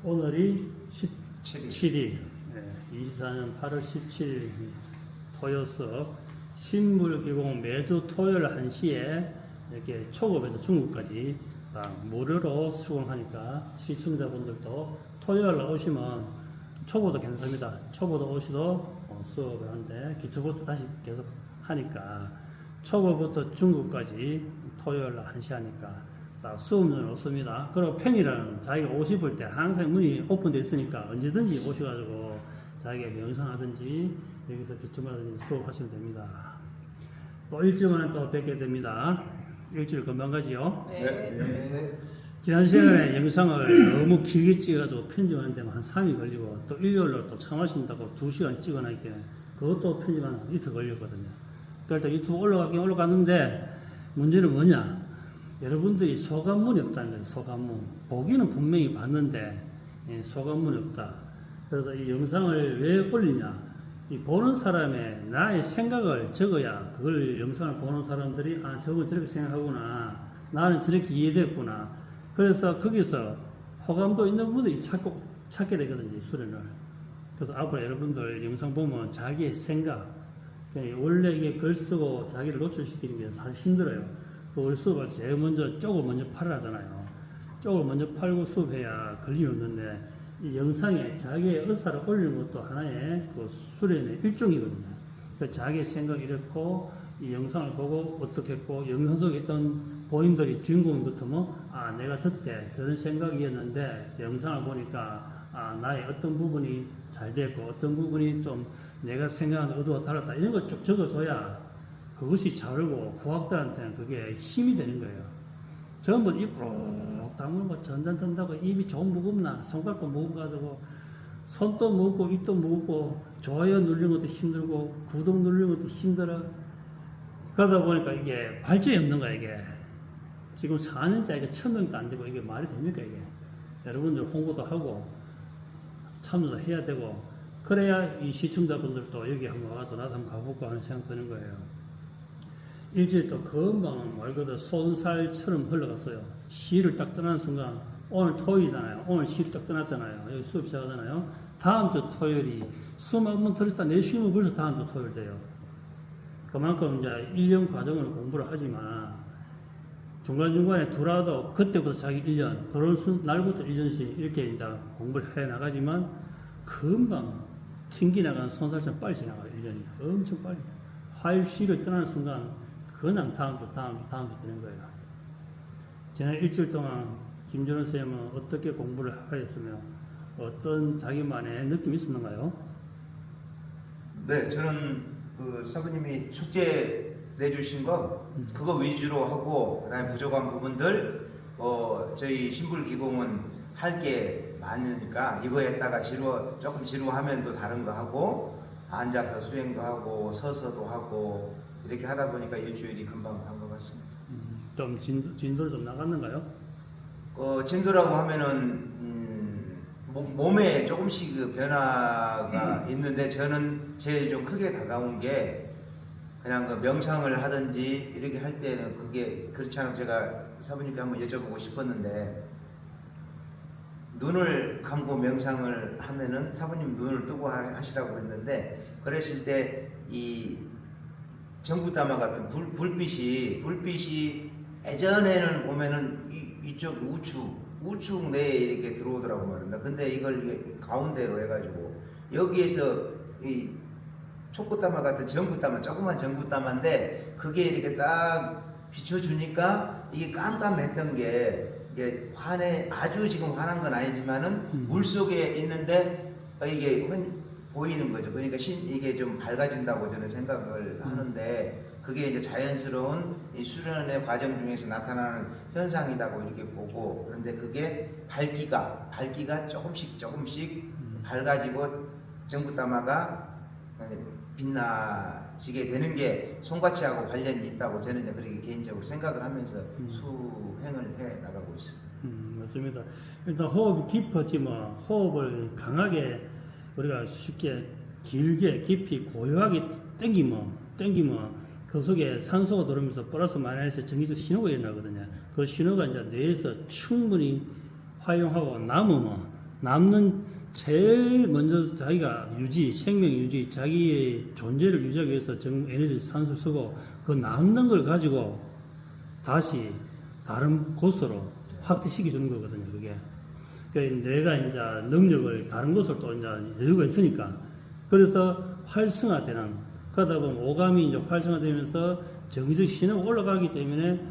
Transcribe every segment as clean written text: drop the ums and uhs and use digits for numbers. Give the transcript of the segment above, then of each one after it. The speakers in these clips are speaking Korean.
오늘이 17일, 24년 8월 17일 토요수 신불기공 매주 토요일 1시에 이렇게 초급에서 중급까지 다 무료로 수강하니까 시청자분들도 토요일 오시면 초보도 괜찮습니다. 초보도 오시도 수업을 하는데 기초부터 다시 계속 하니까 초보부터 중급까지 토요일 1시 하니까 수업료는 없습니다. 그리고 평일에는 자기가 오실 때 항상 문이 오픈되어 있으니까 언제든지 오셔가지고 자기가 명상하든지 여기서 기초하든지 수업하시면 됩니다. 또 일주일 만에 또 뵙게 됩니다. 일주일 금방 가지요? 네. 지난 시간에 영상을 너무 길게 찍어가지고 편집하는데 한 3일 걸리고 또 일요일로 또 참하신다고 2시간 찍어놨기 그것도 편집하는 이틀 걸렸거든요. 그러니까 유튜브 올라갔는데 문제는 뭐냐? 여러분들이 소감문이 없다는 거예요. 소감문. 보기는 분명히 봤는데 소감문이 없다. 그래서 이 영상을 왜 올리냐? 이 보는 사람의 나의 생각을 적어야 그걸 영상을 보는 사람들이 아 저건 저렇게 생각하구나. 나는 저렇게 이해됐구나. 그래서 거기서 호감도 있는 분들이 찾게 되거든요. 이 수련을. 그래서 앞으로 여러분들 영상 보면 자기의 생각 원래 이게 글 쓰고 자기를 노출시키는 게 사실 힘들어요. 그 수업을 제일 먼저 쪽을 먼저 팔아잖아요. 쪽을 먼저 팔고 수업해야 걸림이 없는데 이 영상에 자기의 의사를 올리는 것도 하나의 그 수련의 일종이거든요. 그래서 자기의 생각이 이랬고 이 영상을 보고 어떻게 했고 영상 속에 있던 본인들이 주인공인 것 같으면 아 내가 저때 저런 생각이었는데 영상을 보니까 아 나의 어떤 부분이 잘 됐고 어떤 부분이 좀 내가 생각하는 의도가 달랐다 이런 걸 쭉 적어줘야 그것이 자르고 후학들한테는 그게 힘이 되는 거예요. 전부 입 꾹 다무는 거 전잔 든다고 입이 좀 무겁나 손가락도 무겁가지고 손도 무겁고 입도 무겁고 좋아요 누르는 것도 힘들고 구독 누르는 것도 힘들어. 그러다 보니까 이게 발전이 없는 거야 이게. 지금 4년째 이게 1000명도 안 되고 이게 말이 됩니까 이게. 여러분들 홍보도 하고 참여도 해야 되고 그래야 이 시청자분들도 여기 한번 와서 나도 한번 가볼까 하는 생각 드는 거예요. 일주일 또 금방 말 그대로 손살처럼 흘러갔어요. 시를 딱 떠나는 순간 오늘 토요일이잖아요. 오늘 시를 딱 떠났잖아요. 여기 수업 시작하잖아요. 다음 주 토요일이 수업 한번 들었다 내쉬면 벌써 다음 주 토요일 돼요. 그만큼 이제 1년 과정을 공부를 하지만 중간중간에 들어와도 그때부터 자기 1년 들어온 날부터 1년씩 이렇게 이제 공부를 해 나가지만 금방 튕기 나가는 손살처럼 빨리 지나가요. 1년이 엄청 빨리. 화요일 시를 떠나는 순간 그냥 다음 주 되는 거예요. 지난 일주일 동안 김준원 선생님은 어떻게 공부를 하였으며 어떤 자기만의 느낌이 있었는가요? 네, 저는 그 사부님이 숙제 내주신 거 그거 위주로 하고 그다음에 부족한 부분들 저희 신불기공은 할 게 많으니까 이거에다가 조금 지루하면 또 다른 거 하고 앉아서 수행도 하고 서서도 하고 이렇게 하다 보니까 일주일이 금방 간 것 같습니다. 좀 진도를 좀 나갔는가요? 진도라고 하면은 몸에 조금씩 그 변화가 있는데 저는 제일 좀 크게 다가온 게 그냥 그 명상을 하든지 이렇게 할 때는 그게 그렇지 않아서 제가 사부님께 한번 여쭤보고 싶었는데 눈을 감고 명상을 하면은 사부님 눈을 뜨고 하시라고 했는데 그랬을 때 이 전구다마 같은 불빛이 예전에는 보면은 이쪽 우측 내에 이렇게 들어오더라고 말입니다. 근데 이걸 이게 가운데로 해가지고 여기에서 이 촉구다마 같은 전구다마 조그만 전구다마인데 그게 이렇게 딱 비춰주니까 이게 깜깜했던 게 이게 아주 지금 환한 건 아니지만은 물 속에 있는데 이게 보이는 거죠. 그러니까 이게 좀 밝아진다고 저는 생각을 하는데 그게 이제 자연스러운 이 수련의 과정 중에서 나타나는 현상이라고 이렇게 보고 그런데 그게 밝기가 조금씩 밝아지고 전구다마가 빛나지게 되는 게 손과치하고 관련이 있다고 저는 이제 그렇게 개인적으로 생각을 하면서 수행을 해 나가고 있습니다. 맞습니다. 일단 호흡이 깊어지면 호흡을 강하게 우리가 쉽게 길게 깊이 고요하게 땡기면 그 속에 산소가 들어오면서 플러스 마이너스 전기적 신호가 일어나거든요. 그 신호가 이제 뇌에서 충분히 활용하고 남으면 남는 제일 먼저 자기가 생명 유지, 자기의 존재를 유지하기 위해서 에너지 산소를 쓰고 그 남는 걸 가지고 다시 다른 곳으로 확대시켜 주는 거거든요, 그게. 그러니까 내가 이제 능력을 다른 곳으로 또 이제 여유가 있으니까. 그래서 활성화되는, 그러다 보면 오감이 이제 활성화되면서 정기적 신호가 올라가기 때문에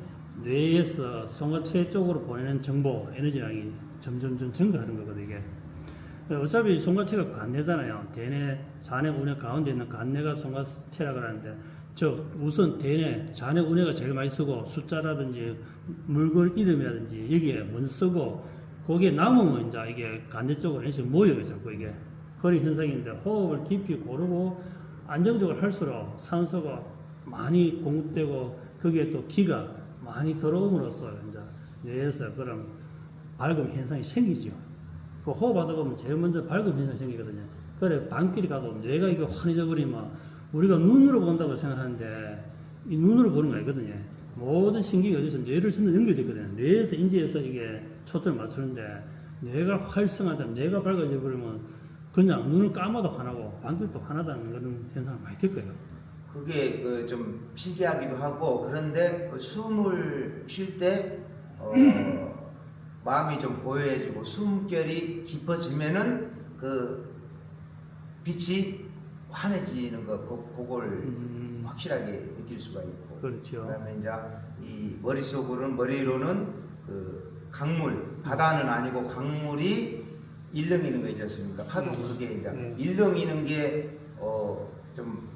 뇌에서 송화체 쪽으로 보내는 정보, 에너지량이 점점 증가하는 거거든요, 이게. 어차피 송화체가 간내잖아요. 대뇌, 잔해, 운해 가운데 있는 간내가 송화체라고 하는데, 즉, 우선 대뇌, 잔해, 운해가 제일 많이 쓰고, 숫자라든지, 물건 이름이라든지, 여기에 먼저 쓰고, 거기에 남으면 이제 이게 간내 쪽으로 에너지가 모여요, 자꾸 이게. 그런 현상인데, 호흡을 깊이 고르고, 안정적으로 할수록 산소가 많이 공급되고, 거기에 또 기가 많이 들어옴으로써, 이제, 뇌에서 그런 밝음 현상이 생기죠. 그 호흡하다 보면 제일 먼저 밝은 현상이 생기거든요. 그래, 밤길이 가도 뇌가 이게 환해져 버리면 우리가 눈으로 본다고 생각하는데 이 눈으로 보는 거 아니거든요. 모든 신경이 어디서 뇌를 전부 연결되거든요. 뇌에서 인지해서 이게 초점을 맞추는데 뇌가 활성화되면 뇌가 밝아져 버리면 그냥 눈을 감아도 환하고 밤길도 환하다는 그런 현상을 많이 겪어요. 그게 그 좀 신기하기도 하고 그런데 그 숨을 쉴 때 마음이 좀 고요해지고 숨결이 깊어지면은 그 빛이 환해지는 거 그걸 확실하게 느낄 수가 있고 그렇죠. 그다음에 이제 이 머리로는 그 강물 바다는 아니고 강물이 일렁이는 거 있지 않습니까? 파도 그게 이제 일렁이는 게좀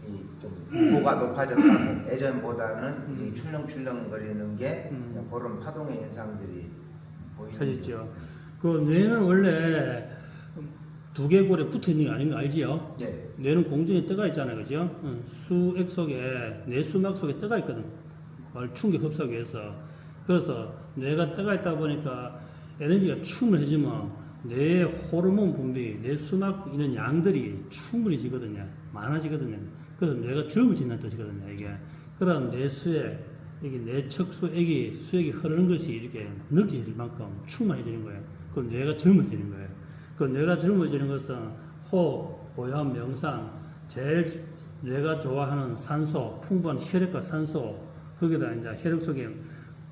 고가 높아졌다고 예전보다는 이 출렁출렁거리는 게 그런 파동의 현상들이 펴졌죠. 그 뇌는 원래 두개골에 붙어 있는 게 아닌 거 알지요? 네. 뇌는 공중에 떠가 있잖아요, 그죠? 수액 속에 뇌 수막 속에 떠가 있거든. 그걸 충격 흡수하기 위해서. 그래서 뇌가 떠가 있다 보니까 에너지가 충분해지면 뇌의 호르몬 분비, 뇌 수막 이런 양들이 충분히 지거든요. 많아지거든요. 그래서 뇌가 젊어진다는 뜻이거든요, 이게. 그런 뇌수액, 이게 뇌척수액이 수액이 흐르는 것이 이렇게 느껴질 만큼 충만해지는 거예요. 그럼 뇌가 젊어지는 거예요. 그 뇌가 젊어지는 것은 호흡, 고요한 명상, 제일 뇌가 좋아하는 산소, 풍부한 혈액과 산소, 거기다 이제 혈액 속에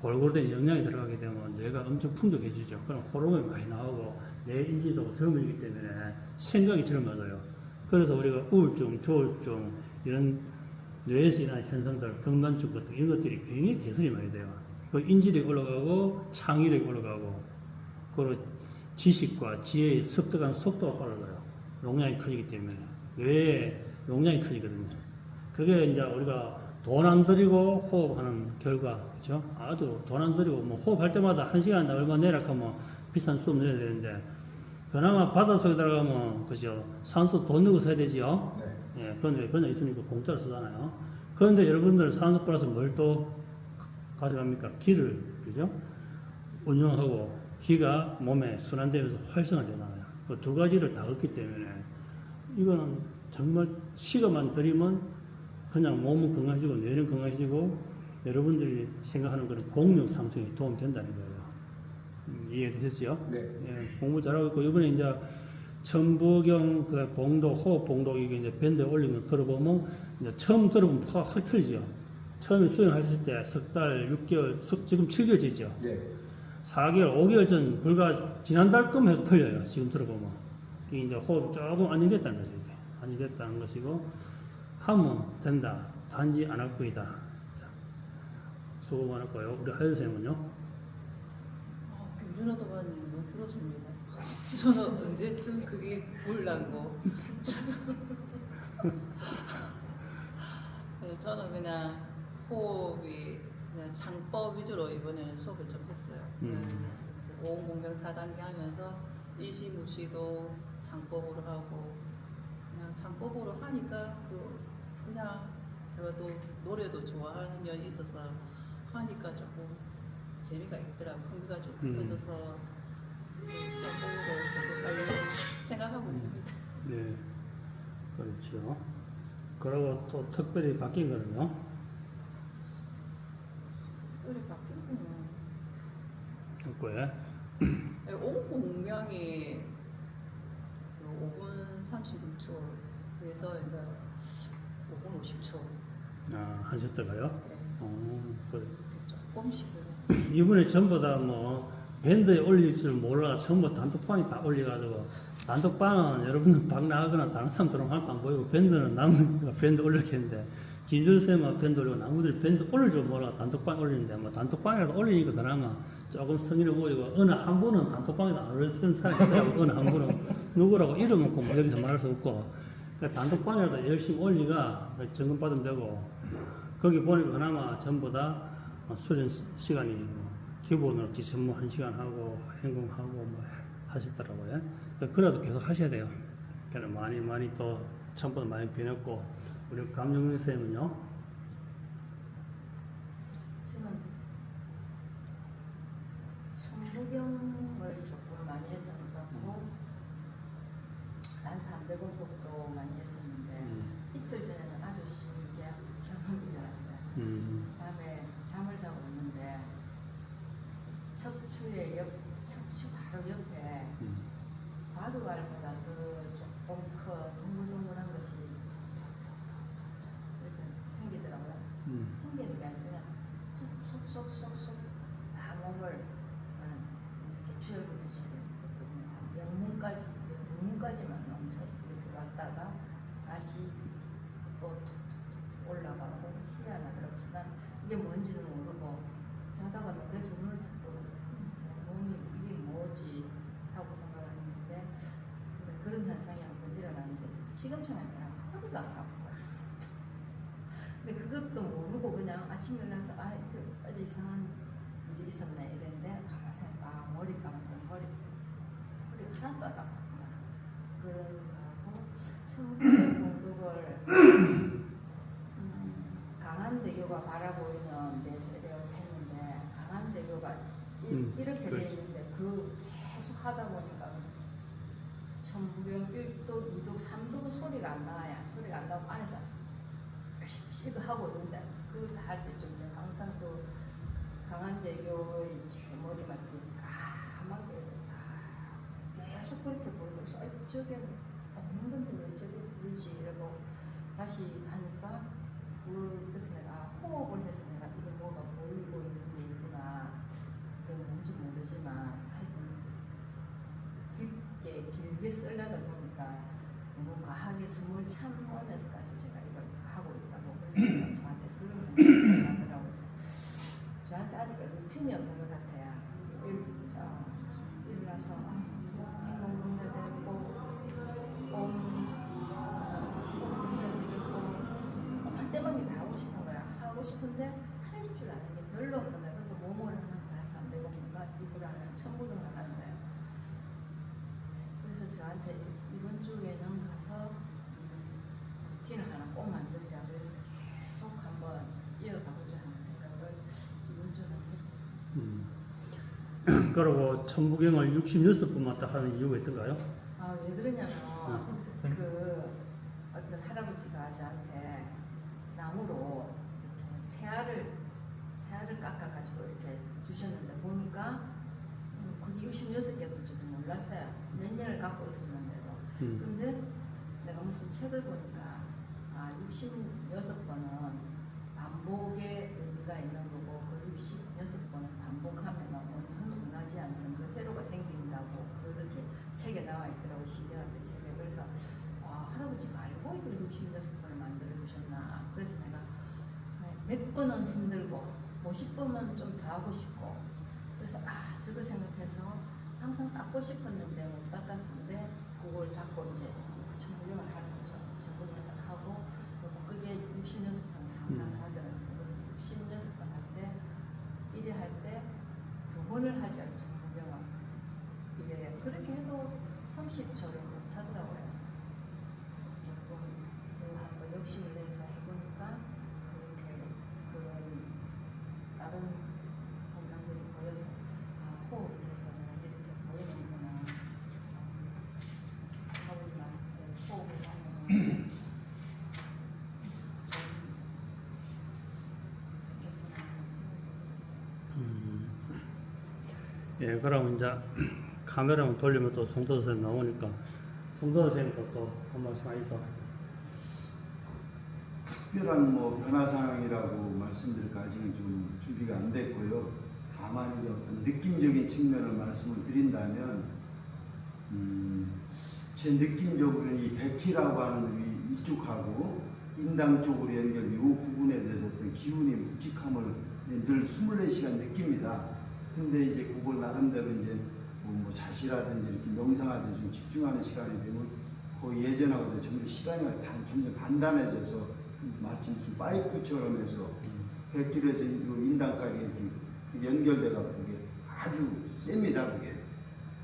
골고루 된 영양이 들어가게 되면 뇌가 엄청 풍족해지죠. 그럼 호르몬이 많이 나오고 뇌 인지도가 젊어지기 때문에 생각이 젊어져요. 그래서 우리가 우울증, 조울증 이런 뇌에서 일어나는 현상들, 경단증 같은 이런 것들이 굉장히 개선이 많이 돼요. 그 인지력이 올라가고 창의력이 올라가고 그리고 지식과 지혜의 습득한 속도가 빨라져요. 용량이 커지기 때문에 뇌의 용량이 커지거든요. 그게 이제 우리가 돈 안 들이고 호흡하는 결과, 그렇죠? 아주 돈 안 들이고 뭐 호흡할 때마다 1시간에 얼마 내라 하면 비싼 수업 내야 되는데 그나마 바닷속에 들어가면 그죠? 산소 돈 넣고 써야 되지요. 네. 예, 그런데 그냥 있으니까 공짜로 쓰잖아요. 그런데 여러분들 산소 플러스 뭘 또 가져갑니까? 기를, 그죠? 운영하고 기가 몸에 순환되면서 활성화되잖아요. 그 두 가지를 다 얻기 때문에 이거는 정말 시간만 들이면 그냥 몸은 건강해지고 뇌는 건강해지고 여러분들이 생각하는 그런 공력 상승에 도움 된다는 거예요. 이해되셨죠? 네. 예, 공부 잘하고 있고 이번에 이제 천부경 그 봉독 호흡 봉독 이게 이제 밴드에 올리면 들어보면 이제 처음 들어보면 확 틀리죠. 처음에 수행하실 때 석 달, 6개월, 지금 7개월째죠. 네. 4개월, 5개월 전 불과 지난달쯤 해도 틀려요. 지금 들어보면 이게 이제 호흡 조금 안정됐다는 거죠. 이게 안정됐다는 것이고 하면 된다. 단지 안 할 거이다. 수고 많았고요. 우리 하연 선생님은요? 김준호 도반님 너무 부럽습니다. 저는 언제쯤 그게 보려고. 저는 그냥 호흡이 그냥 장법 위주로 이번에는 수업을 좀 했어요. 5공병 4단계 하면서 이시무시도 장법으로 하고 그냥 장법으로 하니까 그냥 제가 또 노래도 좋아하는 면이 있어서 하니까 조금 재미가 있더라고요. 흥미가 좀 붙어져서 장법으로 계속 하려고 생각하고 있습니다. 네, 그렇죠. 그리고 또 특별히 바뀐 거는요? 특별히 바뀐 거는 없고요. 온 공명이 4분 36초. 그래서 이제 5분 50초. 아, 하셨다가요? 네. 그래. 조금씩은. 이번에 전부 다 뭐 밴드에 올릴 줄 몰라 전부 단톡방에 다 올려가지고 단톡방은 여러분들 방 나가거나 다른 사람들은 할 거 안 보이고 밴드는 남은 밴드 올렸겠는데 김준쌤은 밴드 올리고 나무들 밴드 올릴 줄 몰라 단톡방에 올리는데 뭐 단톡방이라도 올리니까 그나마 조금 성의를 보이고 어느 한 분은 단톡방에도 안 올렸던 사람이 있더라고. 어느 한 분은 누구라고 이름은 뭐 여기서 말할 수 없고 그러니까 단톡방이라도 열심히 올리가 점검 받으면 되고 거기 보니까 그나마 전부 다 수련 시간이 뭐 기본으로 기선무 1시간 하고 행동하고 뭐 하시더라고요. 그래도 계속 하셔야 돼요. 그러니까 많이 또 전보다 많이 변했고 우리 감정윤 쌤은요? 저는 성무경을 조금 많이 했던 것 같고 난 300원법도 많이 했었는데 이틀 전에는 아주 신기한 경험이 일어났어요. 밤에 잠을 자고 있는데 척추 바로 옆에 바둑알보다 더 조금 큰 동글동글한 것이 이렇게 생기더라고요. 생기는 게 아니라 쏙쏙쏙쏙쏙 다 몸을 대추열부터 시작해서 영문까지만 넘쳐서 이렇게 왔다가 다시 또 올라가고 희한하더라고요. 난 이게 뭔지는 모르고 자다가 놀래서 눈을 떴고 몸이 이게 뭐지 하고 생각을 했는데 그런 현상이 한 번 일어났는데 지금처럼 그냥 허리가 안 아파요. 근데 그것도 모르고 그냥 아침에 일어나서 이거 어제 이상한 일이 있었네 이랬는데 가만히 생각해 머리 감았더니 허리가 하나도 안 아팠구나. 그런 거하고 천국의 공덕을 강한대교가 바라보이는 내 세대를 했는데 강한대교가 이렇게 돼 있는데 그 계속 하다 보니까 천부경 1독, 2독, 3독은 소리가 안 나요. 소리가 안 나고 안에서 쉬도 하고 있는데 그걸 다 할 때쯤 항상 그 강한대교의 제 머리가 까맣게 계속 그렇게 보이면서 저게 없는 건데 왜 저게 보이지 이러고 다시 하니까 그래서 내가 호흡을 해서 내가 이게 뭐가 보이고 있는 게 있구나. 그게 뭔지 모르지만 하여튼 깊게 길게 쓰려다 보니까 너무 과하게 숨을 참으면서까지 제가 이걸 하고 있다고 그래서 저한테 그런 얘기를 하더라고요. 저한테 아직 루틴이 없는 것 같아요. 일어나서 행동도 해야 되고 할 때만 다 하고 싶은 거야. 하고 싶은데 할 줄 아는 게 별로 없는 거야. 그러니까 몸을 하면 다 300원인가 이걸 하면 1000원을 하는 거야. 그래서 저한테 이번 주에는 가서 루틴을 하나 꼭 만들자. 그래서 계속 한번 이어가보자 하는 생각을 이번 주는 했었어요. 그리고 천부경을 66분만 딱 하는 이유가 있던가요? 왜 그러냐면 그 어떤 할아버지가 저한테 나무로 이렇게 새알을 깎아가지고 이렇게 주셨는데 보니까 그게 66개도 줄도 몰랐어요. 몇 년을 갖고 있었는데도. 근데 내가 무슨 책을 보니까 66번은 반복의 의미가 있는 거고 그 66번은 반복하면 원하지 않는 그 회로가 생긴다고 그렇게 책에 나와 있더라고. 신기하게 책에. 그래서 할아버지가 알고 이걸 66번을 만들어 주셨나. 그래서 내가 100번은 힘들고 50번은 좀 더 하고 싶고 그래서 저거 생각해서 항상 닦고 싶었는데 못 닦았는데 그걸 잡고 이제 천부경을 하는 거죠. 천부경을 딱 하고 그게 66번 항상 하더라고요. 66번 할 때 1회 할 때 2번을 하죠. 천부경을 이래 그렇게 해도 30초를 못 하더라고요. 조금 더 한번 욕심을 내서 해보니까 그렇게 그런 다른 현상들이 보여서 호흡을 해서 이렇게 보이는구나. 호흡을 하면 예, 그럼 이제 카메라만 돌리면 또 송도선 나오니까 송도원 선생님도 또 한 말씀 하셔서. 특별한 뭐 변화 상황이라고 말씀드릴 까지는 좀 준비가 안 됐고요. 다만 이제 어떤 느낌적인 측면을 말씀을 드린다면, 제 느낌적으로는 이 백희라고 하는 이쪽하고 인당 쪽으로 연결 이 부분에 대해서 어떤 기운이 묵직함을 늘 24시간 느낍니다. 근데 이제 그걸 나름대로 이제 뭐 자시라든지 이렇게 명상하듯이 좀 집중하는 시간이 되면 거의 예전하고 점점 시간이 점점 단단해져서 마치 무슨 파이프처럼 해서 백길에서 인당까지 이렇게 연결돼가지고 그게 아주 셉니다. 그게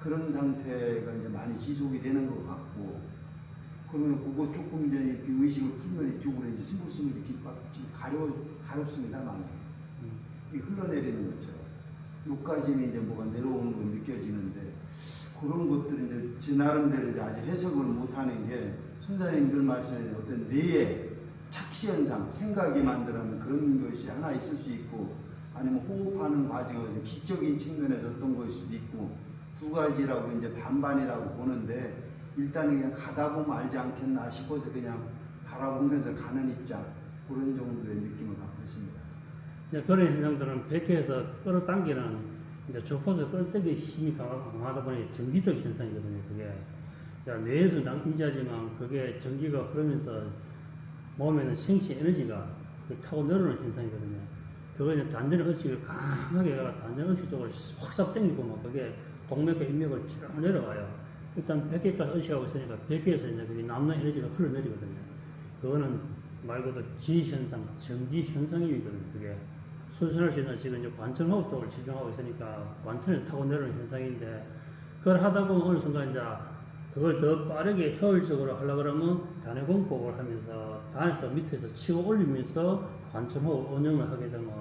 그런 상태가 이제 많이 지속이 되는 것 같고, 그러면 그거 조금 이제 이렇게 의식을 풀면 이쪽으로 이제 스물스물 이렇게 막 지금 가렵습니다. 많이 이 흘러내리는 것처럼 여기까지는 이제 뭐가 내려오는 건 느껴지는데, 그런 것들은 이제 제 나름대로 이제 아직 해석을 못하는 게 선생님들 말씀에 어떤 뇌의 착시 현상, 생각이 만들어낸 그런 것이 하나 있을 수 있고, 아니면 호흡하는 과정에서 기적인 측면에서 어떤 것일 수도 있고, 두 가지라고 이제 반반이라고 보는데, 일단은 그냥 가다 보면 알지 않겠나 싶어서 그냥 바라보면서 가는 입장, 그런 정도의 느낌을 갖고 있습니다. 이제 그런 현상들은 백회에서 끌어당기는 이제 주포에서 끌어당기 힘이 강하다 보니 정기적 현상이거든요. 그게 그러니까 뇌에서 인지하지만 그게 전기가 흐르면서 몸에는 생체 에너지가 타고 내려오는 현상이거든요. 그거 이제 단전 의식을 강하게 해가 단전 의식 쪽으로 확 당기고 그게 동맥과 인맥을 쭉 내려가요. 일단 100개까지 의식하고 있으니까 100개에서 이제 그게 남는 에너지가 흘러내리거든요. 그거는 말 그대로 기현상, 전기현상이거든요. 그게 수순할 수 있는 지금 이제 관천호흡 쪽을 집중하고 있으니까 관천에서 타고 내려오는 현상인데, 그걸 하다 보면 어느 순간 이제 그걸 더 빠르게 효율적으로 하려고 그러면 단회공법을 하면서 단에서 밑에서 치고 올리면서 관천호흡 운영을 하게 되면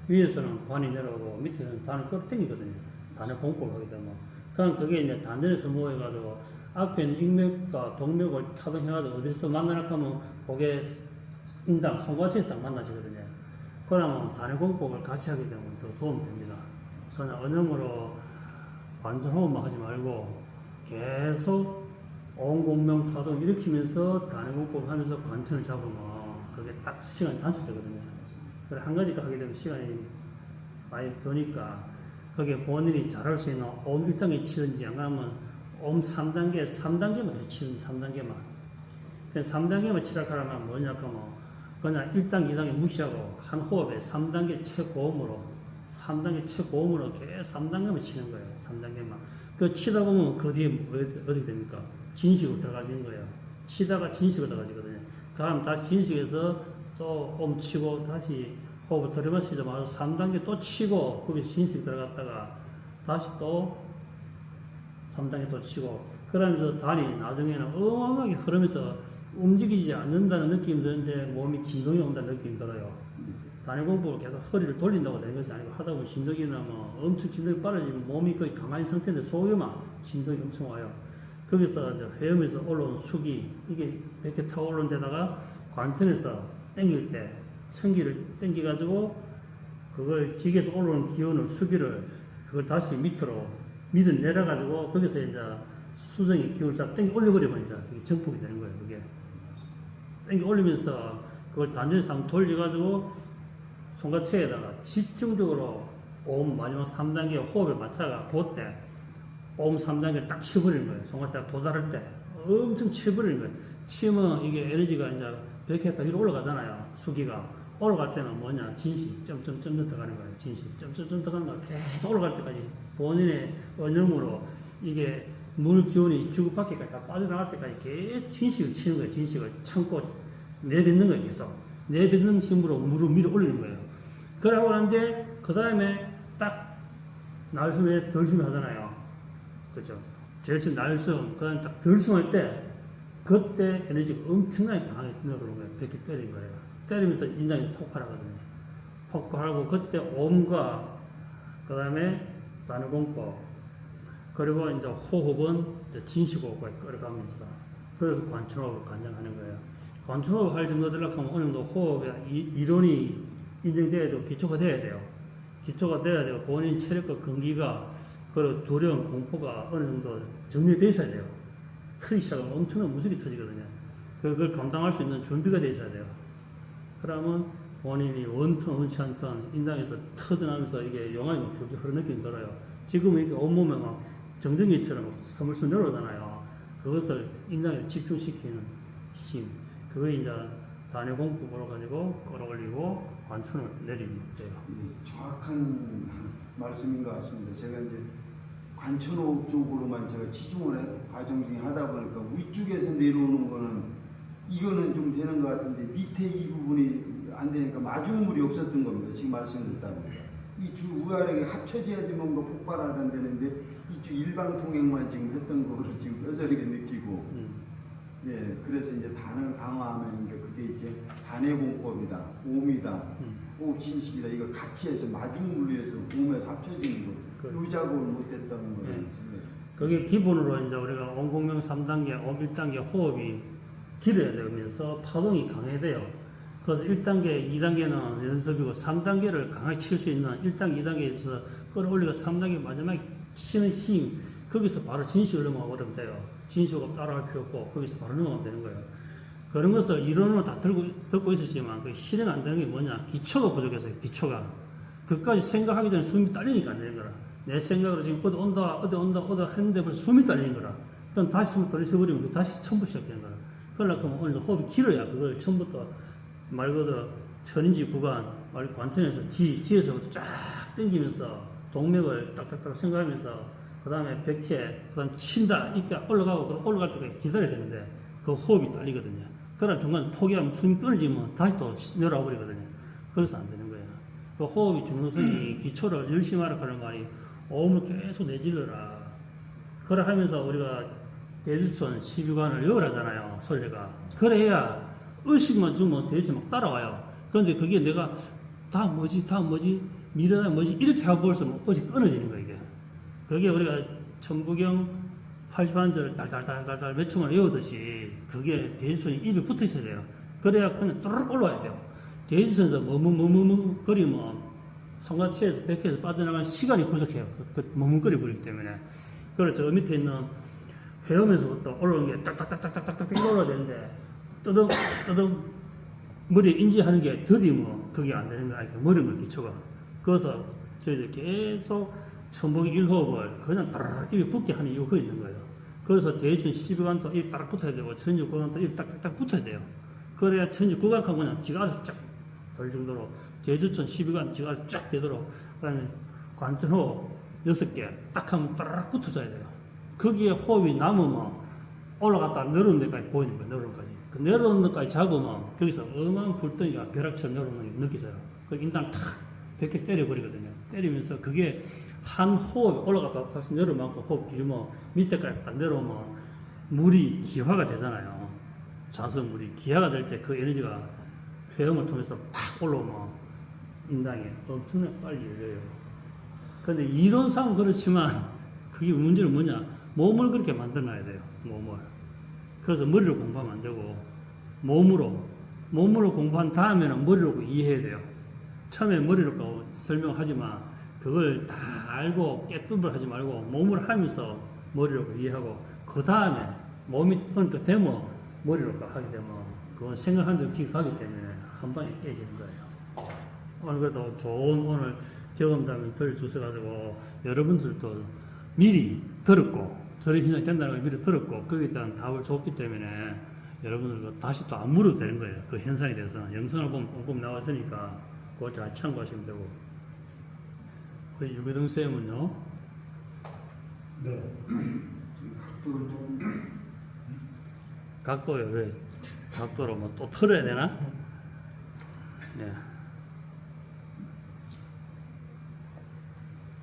위에서는 관이 내려오고 밑에서는 단을 끌어당기거든요. 단회공법을 하게 되면. 그럼 그게 이제 단전에서 모여가지고 앞에 있는 인맥과 동맥을 타동해가지고 어디서 만나나 하면 그게 인당, 손과체에서 딱 만나지거든요. 그러면 단회공법을 같이 하게 되면 더 도움이 됩니다. 그러나 언영으로 관전호흡만 하지 말고 계속 온공명 파동 일으키면서 단회공법 하면서 관천을 잡으면 그게 딱 시간이 단축되거든요. 그래 한 가지 하게 되면 시간이 많이 드니까 거기에 본인이 잘할 수 있는 옴 1단계 치든지 안 그러면 옴 3단계만 치든지 3단계만. 그래서 3단계만 치라하면 뭐냐 하면 그냥 1단계, 2단계 무시하고 한 호흡에 3단계 최고음으로 계속 3단계만 치는 거예요. 3단계만. 그 치다 보면 그 뒤에 어디 됩니까? 진식으로 들어가지는 거예요. 치다가 진식으로 들어가지거든요. 그다음 다시 진식에서 또 옴 치고 다시 호흡을 들이마시자마자 3단계 또 치고 거기 진식 들어갔다가 다시 또 3단계 또 치고, 그러면서 단이 나중에는 어마어마하게 흐르면서 움직이지 않는다는 느낌이 드는데 몸이 진동이 온다는 느낌이 들어요. 단위 공부를 계속 허리를 돌린다고 되는 것이 아니고 하다 보면 진동이 나면 엄청 진동이 빨라지면 몸이 거의 가만히 상태인데 속에만 진동이 엄청 와요. 거기서 이제 회음에서 올라온 수기, 이게 100개 타고 올라온 데다가 관천에서 당길 때 천기를 당겨가지고 그걸 직에서 올라오는 기운을 수기를 그걸 다시 밑으로 내려가지고 거기서 이제 수정의 기운을 쫙 당겨 올려버리면 이제 그게 정폭이 되는 거예요. 그게 당겨 올리면서 그걸 단전에서 한번 돌려가지고 손과체에다가 집중적으로 옴 마지막 3단계 호흡에 맞춰가 그때 옴 3단계를 딱 치버리는 거예요. 손과체가 도달할 때 엄청 치버리는 거예요. 치면 이게 에너지가 이제 100헥타 위로 올라가잖아요. 수기가 올라갈 때는 뭐냐, 진식 점점점 들어가는 거예요. 진식 점점점 들어가는 거예요. 계속 올라갈 때까지 본인의 언영으로 이게 물 기운이 주고받기까지 다 빠져나갈 때까지 계속 진식을 치는 거예요. 진식을 참고 내뱉는 거예요. 계속 내뱉는 힘으로 물을 밀어 올리는 거예요. 그러고 나는데 그 다음에 딱 날숨에 덜숨 하잖아요. 그죠? 제일 처음 날숨, 그 다음에 딱 덜숨 할 때 그때 에너지가 엄청나게 강하게 들어오는 거예요. 100개 때린 거예요. 때리면서 인장이 폭발하거든요. 폭발하고 그때 옴과 그 다음에 단호공법 그리고 이제 호흡은 이제 진식호흡을 끌어가면서 그래서 관천호흡을 관장하는 거예요. 관천호흡 할 정도 되려고 하면 어느 정도 호흡에 이론이 인정돼야 되고 기초가 돼야 돼요. 기초가 돼야 되고 본인 체력과 근기가 그리고 두려움, 공포가 어느 정도 정리되어 있어야 돼요. 터지기 시작하면 엄청난 무적이 터지거든요. 그걸 감당할 수 있는 준비가 되어 있어야 돼요. 그러면 본인이 원턴 원치 않던 인당에서 터져나면서 이게 용암이 막 줄줄 흐르는 느낌이 들어요. 지금은 이렇게 온몸에 막 정전기처럼 막 스물스물 내려오잖아요. 그것을 인당에 집중시키는 힘. 그게 이제 단위공법으로 가지고 끌어올리고 관천을 내리면 돼요. 예, 정확한 말씀인 것 같습니다. 제가 이제 관천호흡 쪽으로만 제가 치중을 과정 중에 하다 보니까 위쪽에서 내려오는 거는 이거는 좀 되는 것 같은데 밑에 이 부분이 안 되니까 마중물이 없었던 겁니다. 지금 말씀 듣다 보니까 이 두 우아래가 합쳐져야지 뭔가 폭발하던데는데 이쪽 일방통행만 지금 했던 거를 지금 뼈저리게 느끼고 예, 그래서 이제 단을 강화하면 이제 그게 이제 단해공법이다, 오미다, 호흡 진식이다 이거 같이 해서 마중물리해서 몸에서 합쳐지는 거. 그렇죠. 이 작업을 못했다는 거예요. 네. 그게 기본으로 이제 우리가 온공명 3단계, 옴 1단계 호흡이 길어야 되면서 파동이 강해돼요. 그래서 1단계, 2단계는 연습이고 3단계를 강하게 칠 수 있는 1단계, 2단계에서 끌어올리고 3단계 마지막에 치는 힘 거기서 바로 진식을 넘어가버리면 돼요. 진식을 따라할 필요 없고 거기서 바로 넘어가면 되는 거예요. 그런 것을 이론으로 다 듣고 있었지만 그 실행 안 되는 게 뭐냐? 기초가 부족해서요. 기초가. 그까지 생각하기 전에 숨이 딸리니까 안 되는 거라. 내 생각으로 지금 어디 온다 했는데 벌써 숨이 딸리는 거라. 그럼 다시 숨을 들이쉬어버리면 다시 처음부터 시작되는 거라. 그러려면 어느 정도 호흡이 길어야 그걸 처음부터 말 그대로 천인지 구간, 관천에서 지에서부터 쫙 당기면서 동맥을 딱딱딱 생각하면서 그 다음에 백회, 그 다음 친다, 이렇게 올라가고 그 올라갈 때까지 기다려야 되는데 그 호흡이 딸리거든요. 그러나 중간 포기하면 숨이 끊어지면 다시 또 내려와 버리거든요. 그래서 안 되는 거예요. 그 호흡이 중요성이 기초를 열심히 하라 하는 말이 오음을 계속 내질러라. 그래 하면서 우리가 대주천 12관을 열하잖아요. 소리가. 그래야 의식만 주면 대주천 막 따라와요. 그런데 그게 내가 다음 뭐지 미래다 뭐지 이렇게 하고 벌써 의식 끊어지는 거예요. 이게. 그게 우리가 천부경 80한절 달달달달달 몇 초만 외우듯이 그게 대주천이 입에 붙어 있어야 돼요. 그래야 그냥 또르륵 올라와야 돼요. 대주천에서 머뭇머뭇 거리면 성가체에서 백회에서 빠져나가는 시간이 부족해요. 그 머뭇거리 버리기 때문에. 그래서 저 밑에 있는 회음에서부터 올라오는 게 딱딱딱딱딱딱딱 올라와야 되는데 떠듬 머리에 인지하는 게 더디면 그게 안 되는 거야. 머리물 기초가. 그래서 저희들 계속 천복이 1호흡을 그냥 따르르 입에 붙게 하는 이유가 있는 거예요. 그래서 대주천 12관도 입 따라 붙어야 되고 천지 9관도 입 딱딱딱 붙어야 돼요. 그래야 천지 9관하고 그냥 지가 알아서 쫙 될 정도로 대주천 12관 지가 알아서 쫙 되도록 그다음에 관천호흡 6개 딱 하면 따르르 붙어줘야 돼요. 거기에 호흡이 남으면 올라갔다 내려오는 데까지 보이는 거예요. 내려오는 데까지. 그 내려오는 데까지 잡으면 거기서 어마어마한 불덩이가 벼락처럼 내려오는 게 느껴져요. 그 인당 탁 100개 때려버리거든요. 때리면서 그게 한 호흡 올라갔다 다시 내려만큼 호흡 길면 밑에까지 딱 내려오면 물이 기화가 되잖아요. 자수물이 기화가 될 때 그 에너지가 회음을 통해서 팍 올라오면 인당에 엄청나게 빨리 열려요. 근데 이론상은 그렇지만 그게 문제는 뭐냐? 몸을 그렇게 만들어놔야 돼요. 몸을. 그래서 머리로 공부하면 안 되고 몸으로 공부한 다음에는 머리로 이해해야 돼요. 처음에 머리로 설명하지만 그걸 다 알고 깨뚫을 하지 말고 몸으로 하면서 머리로 이해하고 그 다음에 몸이 어느 때 되면 머리로 하게 되면 그건 생각한 대로 기억하기 때문에 한 방에 깨지는 거예요. 오늘 그래도 좋은 오늘 경험담을 들려주셔가지고 여러분들도 미리 들었고 저런 현상이 된다는 걸 미리 들었고 거기에 대한 답을 줬기 때문에 여러분들도 다시 또 안 물어도 되는 거예요. 그 현상에 대해서는 영상을 보면 꼼꼼 나왔으니까 그걸 잘 참고하시면 되고 우리 유배동 쌤은요? 네. 각도를 좀 각도요. 왜? 각도로 뭐 또 틀어야 되나? 네.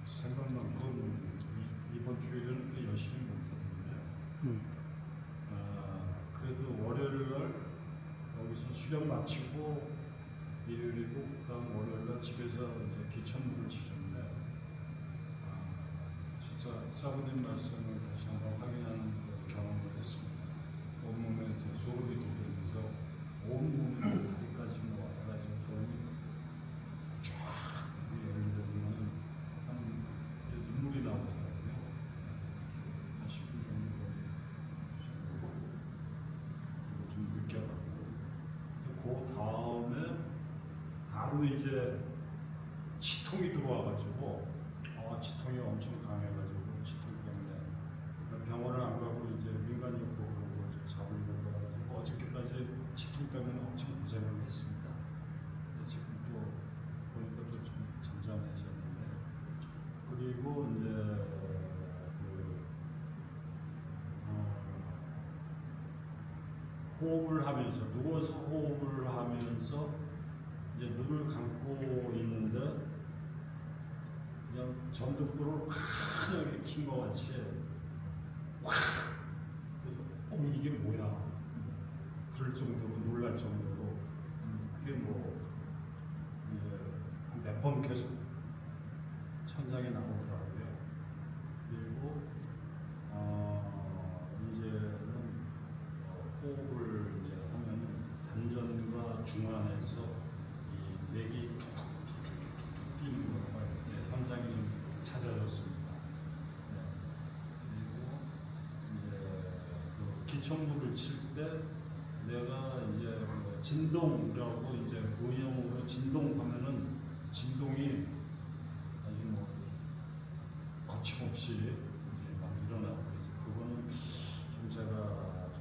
생각만큼 이번 주일은 그 열심히 못하던데 그래도 월요일 날 여기서 수련 마치고 일요일이고 그다음 월요일 날 집에서 이제 기천문을 치는데 진짜 사부님 말씀을 다시 한번 확인하는 그 경험을 했습니다. 온몸에 이제 소름이 돋으면서 온몸이 어디까지 뭐 왔다가지고 소름이 쫙 열리면 한 눈물이 나오더라고요. 한 10분 정도 호흡을 하면서 누워서 호흡을 하면서 이제 눈을 감고 있는데 그냥 전등불을 확 이렇게 킨 것 같이 확 그래서 이게 뭐야 그럴 정도로 놀랄 정도로 그게 뭐 이제 몇 번 계속 천상에 나오더라고요. 그리고 이제는 호흡을 이제 하면 단전과 중안에서 이 맥이 뛰는 거가 현상이 좀 찾아졌습니다. 네. 그리고 이제 그 기청물을 칠 때 내가 이제 뭐 진동이라고 이제 고형으로 진동하면은 진동이 아주 뭐 거침없이 이제 막 일어나고 그래서 그거는 좀 제가 좀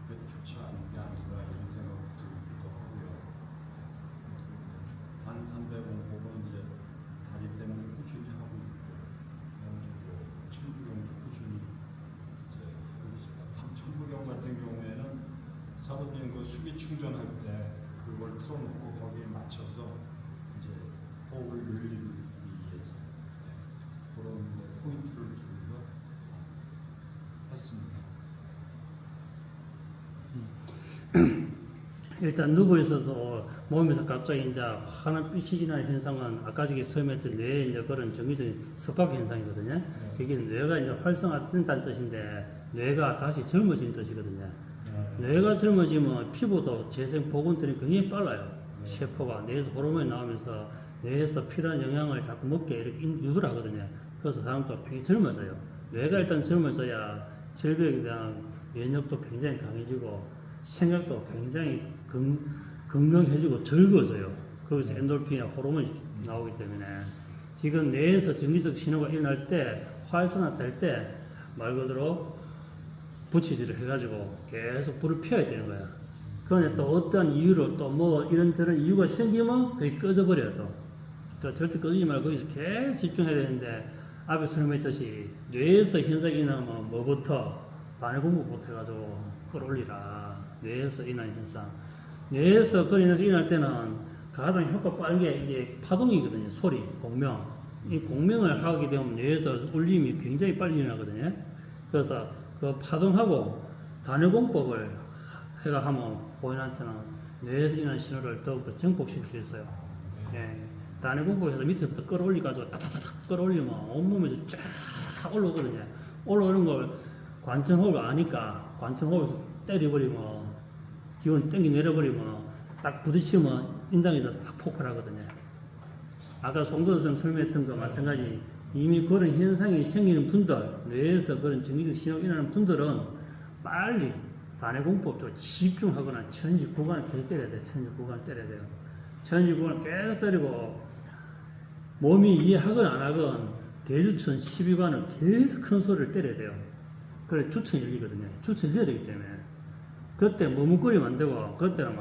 그게 좋지 않은 게 아닌가 이런 생각도 들기도 하고요. 단 300원법은 이제 다리 때문에 꾸준히 하고 있고 그리고 천부경도 꾸준히 이제 하고 있습니다. 천부경 같은 경우에는 사모님 그 수기 충전할 때 그걸 틀어놓고 거기에 맞춰서 이제 호흡을 늘리기 위해서 그런 포인트를 두고서 했습니다. 일단 누워 있어도 몸에서 갑자기 이제 환한 빛이 일어나는 현상은 아까 저기 설명했던 뇌의 이제 그런 정기적인 습박 현상이거든요. 그게 뇌가 이제 활성화된다는 뜻인데 뇌가 다시 젊어지는 뜻이거든요. 뇌가 젊어지면 피부도 재생 복원들이 굉장히 빨라요. 세포가 뇌에서 호르몬이 나오면서 뇌에서 필요한 영양을 자꾸 먹게 이렇게 유도를 하거든요. 그래서 사람도 굉장히 젊어져요. 뇌가 일단 젊어져야 질병에 대한 면역도 굉장히 강해지고 생각도 굉장히 건강해지고 즐거워져요. 거기서 엔돌핀이나 호르몬이 나오기 때문에 지금 뇌에서 전기적 신호가 일어날 때 활성화될 때 말 그대로 부치질을 해가지고 계속 불을 피워야 되는 거야. 그런데 또 어떤 이유로 또 뭐 이런저런 이유가 생기면 거의 꺼져버려요 또. 그러니까 절대 꺼지지 말고 거기서 계속 집중해야 되는데 앞에 설명했듯이 뇌에서 현상이 일어나면 뭐부터 반응 공부부터 해가지고 끌어올리라. 뇌에서 일어나는 현상. 뇌에서 그런 현상이 일어날 때는 가장 효과 빠른 게 이게 파동이거든요. 소리, 공명. 이 공명을 하게 되면 뇌에서 울림이 굉장히 빨리 일어나거든요. 그래서 그 파동하고 단회공법을 해가 하면 본인한테는 뇌에서 일어나는 신호를 더욱더 증폭시킬 수 있어요. 예. 단회공법에서 밑에부터 끌어올리가지고 따다다닥 끌어올리면 온몸에서 쫙 올라오거든요. 올라오는 걸 관청호흡을 아니까 관청호흡에서 때려버리면 기운을 땡겨 내려버리면 딱 부딪히면 인당에서 딱 폭발하거든요. 아까 송도선 선생님 설명했던 거 마찬가지 이미 그런 현상이 생기는 분들 뇌에서 그런 정기적 신호가 일어나는 분들은 빨리 단회공법도 집중하거나 천지 구간을 계속 때려야 돼요. 천지 구간을 때려야 돼요. 천지 구간을 계속 때리고 몸이 이해하건 안 하건 대주천 12관을 계속 큰 소리를 때려야 돼요. 그래 주천이 열리거든요. 주천이 열려야 되기 때문에 그때 머뭇거리면 안 되고 그때는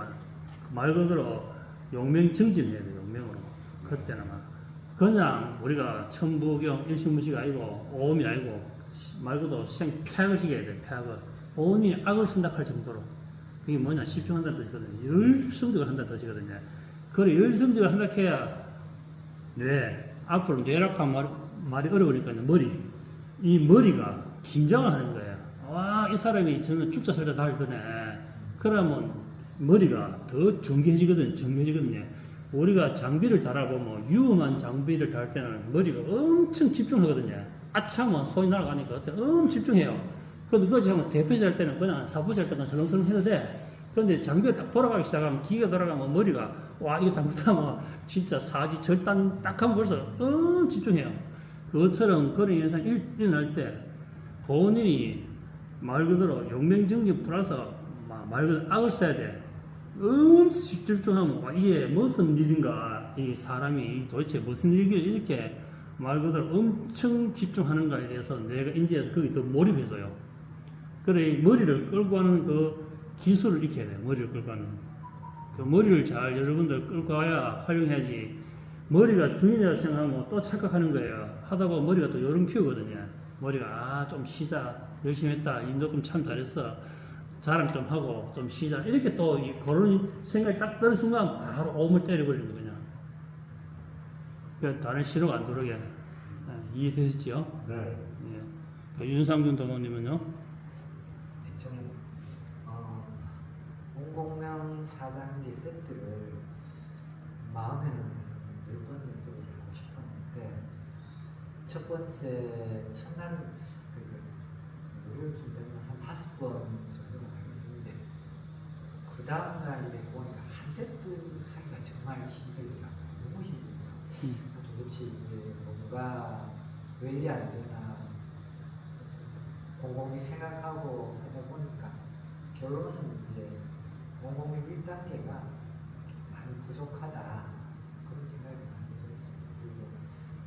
말 그대로 용맹정진해야 돼요. 용맹으로 그때는 그냥 우리가 천부경 일심무시가 아니고 오음이 아니고 말 그대로 그냥 폐악을 시켜야 돼요. 폐악을 온이 악을 쓴다할 정도로 그게 뭐냐 집중한다는 뜻이거든요. 열성적을 한다는 뜻이거든요. 그래 열성적을 한다 해야 뇌 앞으로 뇌락한 말이 어려우니까 머리 이 머리가 긴장을 하는 거예요. 와, 이 사람이 저는 죽자 살자 다 할 거네. 그러면 머리가 더 정교해지거든요. 우리가 장비를 달아보면 위험한 장비를 달 때는 머리가 엄청 집중하거든요. 아차면 소리 날아가니까 그때 엄청 집중해요. 그런데 그거 하면 대표질 할 때는 그냥 사부질 할 때는 설렁설렁 해도 돼. 그런데 장비가 딱 돌아가기 시작하면 기계가 돌아가면 머리가 와 이거 잘못하면 진짜 사지 절단 딱 하면 벌써 엄청 집중해요. 그것처럼 그런 현상이 일어날 때 본인이 말 그대로 용맹정진 플러스 말 그대로 악을 써야 돼. 엄청 집중하면 와, 이게 무슨 일인가 이 사람이 도대체 무슨 일이길래 이렇게 말 그대로 엄청 집중하는가에 대해서 내가 인지해서 거기 더 몰입해줘요. 그래 머리를 끌고 가는 그 기술을 익혀야 돼요. 머리를 끌고 가는 그 머리를 잘 여러분들 끌고 가야 활용해야지. 머리가 주인이라 생각하면 또 착각하는 거예요. 하다 보면 머리가 또 요령 피우거든요. 머리가 좀 쉬자 열심히 했다 이 녹음 참 잘했어 자랑 좀 하고 좀 쉬자 이렇게 또 그런 생각이 딱 드는 순간 바로 오물 때려버리는 거 그냥. 그 다른 신호가 안 들어오게. 이해되시죠? 네. 예. 윤상준 도모님은요? 네, 저는 공공명 4단계 세트를 마음에는 10번 정도 하고 싶었는데 첫 번째 첫날 월요일 때는 한 5번 정도 했는데 그 다음날 이렇게 보니까 한 세트 하기가 정말 힘들더라고요. 너무 힘들더라고요. 도대체 이게 뭔가 왜 이리 안 되나 곰곰이 생각하고 하다 보니까 결론은 이제 공공명 1단계가 많이 부족하다 그런 생각이 많이 들었습니다. 그리고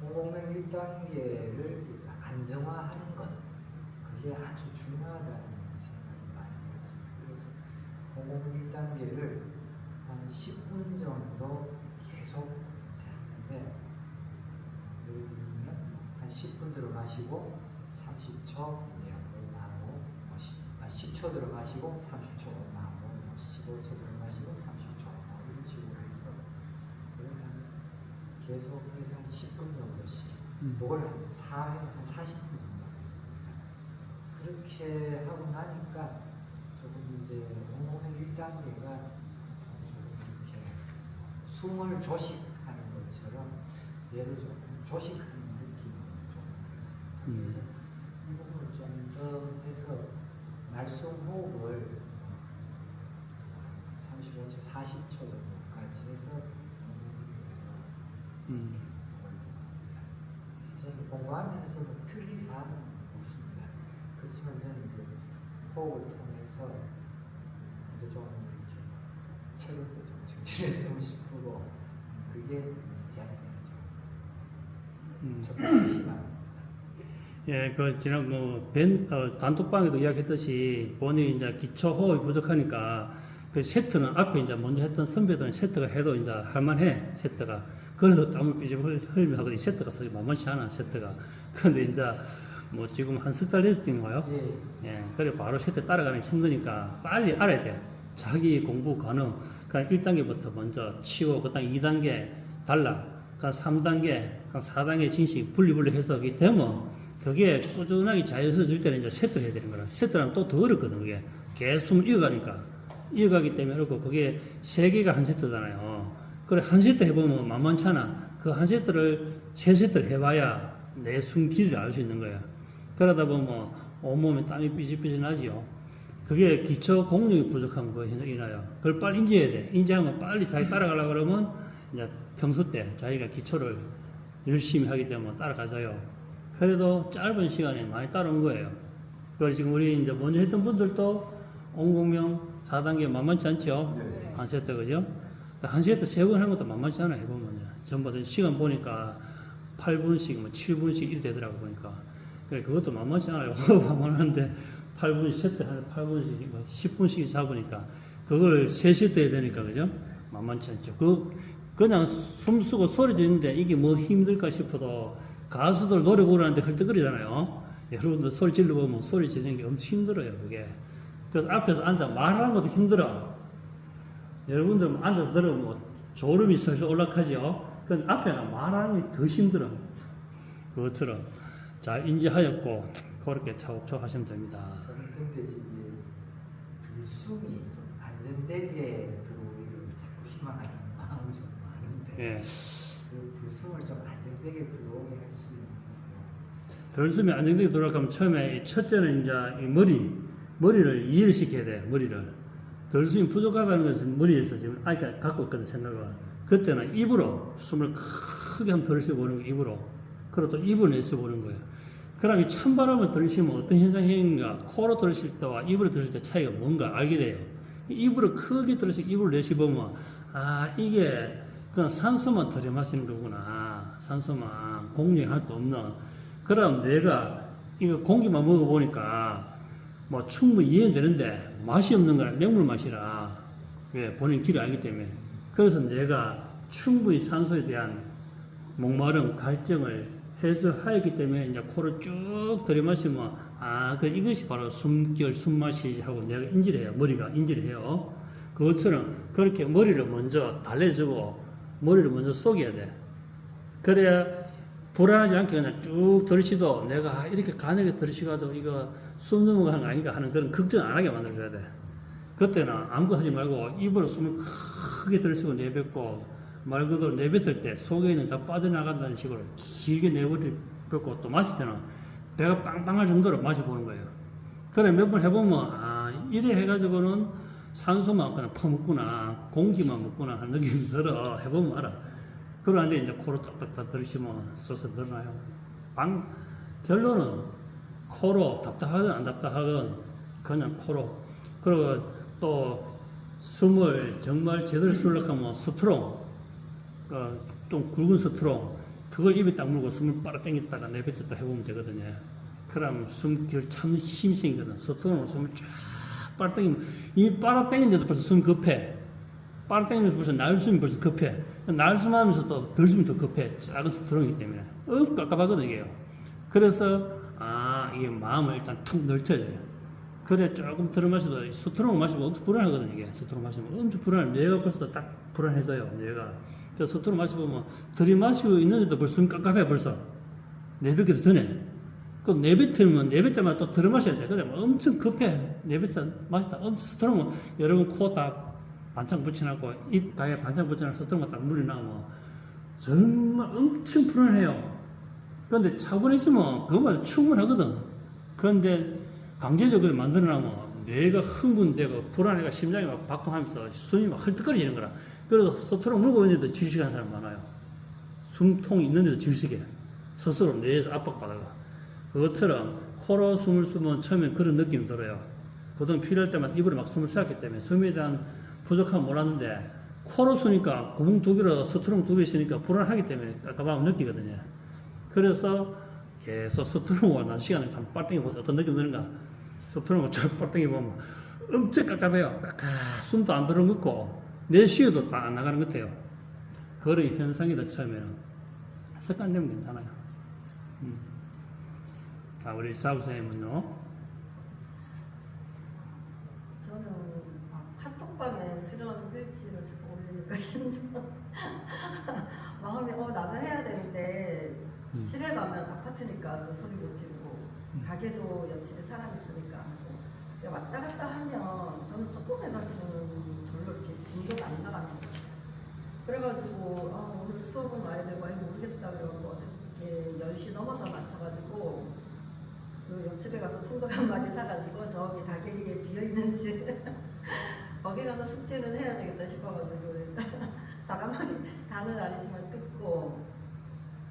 공공명 1단계를 안정화하는 것 그게 아주 중요하다는 생각이 많이 들었습니다. 그래서 공공명 1단계를 한 10분 정도 계속 했는데 예를 들면 한 10분 들어마시고 30초 내하고 10초 들어마시고 30초 나오고 15초 들어마시고 30초 이런 식으로 해서 그러면 계속해서 한 10분 정도씩 그걸 한 4회 한 40분 정도 했습니다. 그렇게 하고 나니까 조금 이제 공공명 1단계가 조금 이렇게 숨을 조식하는 것처럼 얘를 조금 조식하는 느낌이 좀 들었습니다. 그래서 이 부분을 좀 더 해서 날숨 호흡을 35초, 40초 정도까지 해서 저는 공부하면서 틀린 사항은 없습니다. 그렇지만 저는 이제 호흡을 통해서 이제 좀 이렇게 책을 또 좀 정신에 쓰고 싶고 그게 제한이 되죠. 첫 번째 희망. 예, 그 지난 단톡방에도 이야기했듯이 본인이 이제 기초 호흡이 부족하니까 그 세트는 앞에 이제 먼저 했던 선배들은 세트가 해도 이제 할만해 세트가. 그래도 땀을 삐집 흘리며 하거든. 세트가 사실 만만치 않아 세트가. 그런데 이제 뭐 지금 한 석 달 됐던가요? 예, 그래 바로 세트 따라가는 게 힘드니까 빨리 알아야 돼. 자기 공부 가능. 그러니까 1단계부터 먼저 치고 그다음 2단계 단락, 그다음 3단계, 그다음 4단계 진식 분리분리 해서 이게 되면 그게 꾸준하게 자연스러워질 때는 이제 세트를 해야 되는 거라. 세트는 또 더 어렵거든, 그게. 계속 이어가니까. 이어가기 때문에 어렵고, 그게 3개가 한 세트잖아요. 그래, 한 세트 해보면 만만찮아. 그 한 세트를 3세트를 해봐야 내 숨 길이를 알 수 있는 거야. 그러다 보면 온몸에 땀이 삐질삐질 나지요. 그게 기초 공력이 부족한 거 인나요. 그걸 빨리 인지해야 돼. 인지하면 빨리 자기 따라가려고 그러면 이제 평소 때 자기가 기초를 열심히 하기 때문에 따라가자요. 그래도 짧은 시간에 많이 따라온 거예요. 그래서 지금 우리 이제 먼저 했던 분들도 온공명 4단계 만만치 않죠? 네. 한 세트, 그죠? 한 세트 3번 하는 것도 만만치 않아요, 해보면. 전부 다 시간 보니까 8분씩, 뭐 7분씩 이렇게 되더라고, 보니까. 그래, 그것도 만만치 않아요. 만만한데 8분, 세트 한 8분씩, 10분씩 잡으니까. 그걸 3세트 해야 되니까, 그죠? 만만치 않죠. 그냥 숨 쓰고 소리 지르는데 이게 뭐 힘들까 싶어도 가수들 노래 부르는데 헐떡거리잖아요. 여러분들 소리 질러보면 소리 지르는 게 엄청 힘들어요, 그게. 그래서 앞에서 앉아 말하는 것도 힘들어. 여러분들 앉아서 들으면 뭐 졸음이 슬슬 올라가죠. 그건 앞에는 말하는 게 더 힘들어. 그것처럼. 자, 인지하였고, 그렇게 차곡차곡 하시면 됩니다. 저는 근데 지금 들숨이 좀 안정되게 들어오기를 자꾸 희망하는 마음이 좀 많은데 예. 그 들숨을 좀 안정되게 들어오게 할 수 있는 들숨이 안정되게 돌아가면 처음에 첫째는 이제 이 머리를 이해를 시켜야 돼, 머리를. 들숨이 부족하다는 것은 머리에서 지금 아이가 갖고 있거든, 생각을. 그때는 입으로 숨을 크게 한번 들이쉬보는 거예요, 입으로. 그리고 또 입을 내쉬보는 거예요. 그럼 이 찬바람을 들이쉬면 어떤 현상이 생긴가? 코로 들이쉴 때와 입으로 들이쉴 때 차이가 뭔가 알게 돼요. 입으로 크게 들이쉬고 입을 내쉬보면, 아, 이게 그냥 산소만 들이마시는 거구나. 산소만. 공력이 하나도 없는. 그럼 내가 이거 공기만 먹어보니까 뭐 충분히 이해는 되는데 맛이 없는 거는 맹물 맛이라. 왜? 본인 길을 알기 때문에. 그래서 내가 충분히 산소에 대한 목마름, 갈증을 해소하였기 때문에 이제 코를 쭉 들이마시면 이것이 바로 숨결, 숨마시 하고 내가 인지를 해요. 머리가 인지를 해요. 그것처럼 그렇게 머리를 먼저 달래주고 머리를 먼저 속여야 돼. 그래야 불안하지 않게 그냥 쭉 들으시도 내가 이렇게 가늘게 들으시가지고 이거 숨 넘어가는 거 아닌가 하는 그런 걱정 안 하게 만들어줘야 돼. 그때는 아무것도 하지 말고 입으로 숨을 크게 들으시고 내뱉고 말 그대로 내뱉을 때 속에 있는 다 빠져나간다는 식으로 길게 내뱉고 또 마실 때는 배가 빵빵할 정도로 마셔보는 거예요. 그래 몇 번 해보면 이래 해가지고는 산소만 그냥 퍼먹구나 공기만 먹구나 하는 느낌이 들어. 해보면 알아. 그러는데 이제 코로 딱딱딱 들으시면 써서 늘어나요. 결론은 코로 답답하든 안 답답하든 그냥 코로. 그리고 또 숨을 정말 제대로 쉬려고 하면 스트롱, 좀 굵은 스트롱, 그걸 입에 딱 물고 숨을 빨아 당겼다가 내뱉었다 해보면 되거든요. 그럼 숨결 참 힘이 생기거든. 스트롱으로 숨을 쫙 빨아 당기면, 이 빨아 당기는데도 벌써 숨이 급해. 빨아 당기면서 벌써 날숨이 벌써 급해. 날숨 하면서 또 덜숨이 더 급해. 작은 스트롱이기 때문에. 깝깝하거든, 이게요. 그래서, 이게 마음을 일단 툭 넓혀야 돼요. 그래, 조금 들어마셔도, 스트롱을 마시면 엄청 불안하거든, 이게. 스트롱 마시면 엄청 불안해. 뇌가 벌써 딱 불안해져요, 뇌가. 그래서 스트롱 마시면, 들이마시고 있는데도 벌써 숨이 깝깝해, 벌써. 내뱉기도 전에. 그 내뱉으면, 내뱉자마자 또 들어마셔야 돼. 그래, 엄청 급해. 마시다 엄청 스트롱은, 여러분 코 다 반창 붙여놨고 입 가에 반창 붙여놔서 어떤 거 딱 물려나오면 정말 엄청 불안해요. 그런데 차분해지면 그것마저 충분하거든. 그런데 강제적으로 만들어놔면 뇌가 흥분되고 불안해가 심장이 막 박동하면서 숨이 막 헐떡거리는 거라. 그래서 스트롱 물고 있는데도 질식하는 사람 많아요. 숨통이 있는데도 질식해. 스스로 뇌에서 압박받아가. 그것처럼 코로 숨을 쉬면 처음엔 그런 느낌이 들어요. 그동안 필요할 때마다 입으로 막 숨을 쉬었기 때문에 숨에 대한 부족함 몰랐는데 코로 쓰니까 구멍 2개로 스트롱 2개 있으니까 불안하기 때문에 깝깝함을 느끼거든요. 그래서 계속 스트롱을 난 시간을 참 빨땡이 보세요. 어떤 느낌 드는가? 스트롱을 쭉 빨땡이 보면 엄청 깝깝해요. 숨도 안 들어먹고 내쉬어도 다 안 나가는 것 같아요. 그런 현상이다 처음에는. 습관되면 괜찮아요. 자, 우리 사부선생님은요. 카톡방에 수련 일지를 자꾸 올리니까 심지어 마음이 나도 해야 되는데 집에 가면 아파트니까 또 소리 못 지르고 가게도 옆집에 사람 있으니까 하고 왔다 갔다 하면 저는 조금 해가지고는 별로 이렇게 진도가 안 나가는 거예요. 그래가지고 오늘 수업은 와야 되고 모르겠다 그러고 어저께 10시 넘어서 맞춰가지고 그 옆집에 가서 통닭 한 마리 사가지고 저기 다계리에 비어있는지 거기 가서 숙제는 해야 되겠다 싶어가지고 다가마리 다는 아니지만 뜯고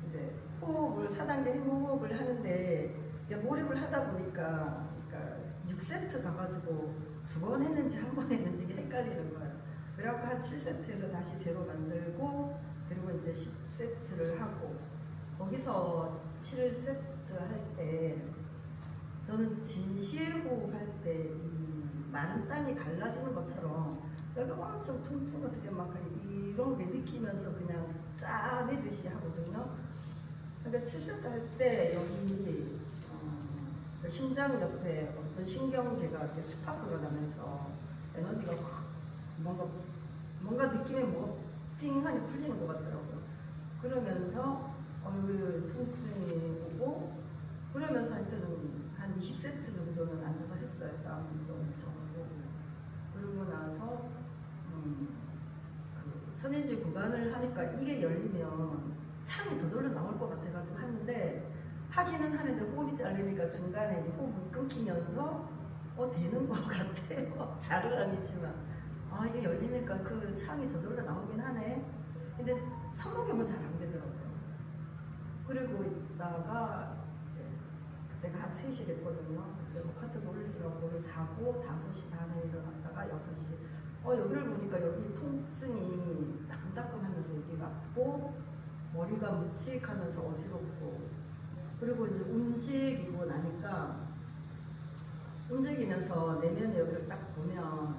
이제 호흡을 4단계 호흡을 하는데 몰입을 하다 보니까 그러니까 6세트 가가지고 2번 했는지 1번 했는지 이게 헷갈리는 거예요. 그래갖고 한 7세트에서 다시 제로 만들고 그리고 이제 10세트를 하고 거기서 7세트 할 때 저는 진시호흡 할 때 만땅이 갈라지는 것처럼 여기가 엄청 통증 어떻게 막 이런 게 느끼면서 그냥 짜내듯이 하거든요. 그러니까 7세트 할 때 여기 그 심장 옆에 어떤 신경계가 이렇게 스파크가 나면서 에너지가 확 뭔가 느낌이 띵하니 풀리는 것 같더라고요. 그러면서 통증이 오고 그러면서 하여튼 한 20세트 정도는 앉아서 했어요. 다음 운동 정하고 그러고 나서 그 천인지 구간을 하니까 이게 열리면 창이 저절로 나올 것 같아가지고 하는데 하기는 하는데 호흡이 잘리니까 중간에 이제 호흡이 끊기면서 되는 것 같아요. 잘은 아니지만 이게 열리니까 그 창이 저절로 나오긴 하네. 근데 천호경은 잘 안 되더라고요. 그리고 있다가 그때가 한 3시 됐거든요. 그때 카톡 올리시라고 자고 5시 반에 일어났다가 6시 여기를 보니까 여기 통증이 따끔따끔하면서 여기가 아프고 머리가 묵직하면서 어지럽고 그리고 이제 움직이고 나니까 움직이면서 내면의 여기를 딱 보면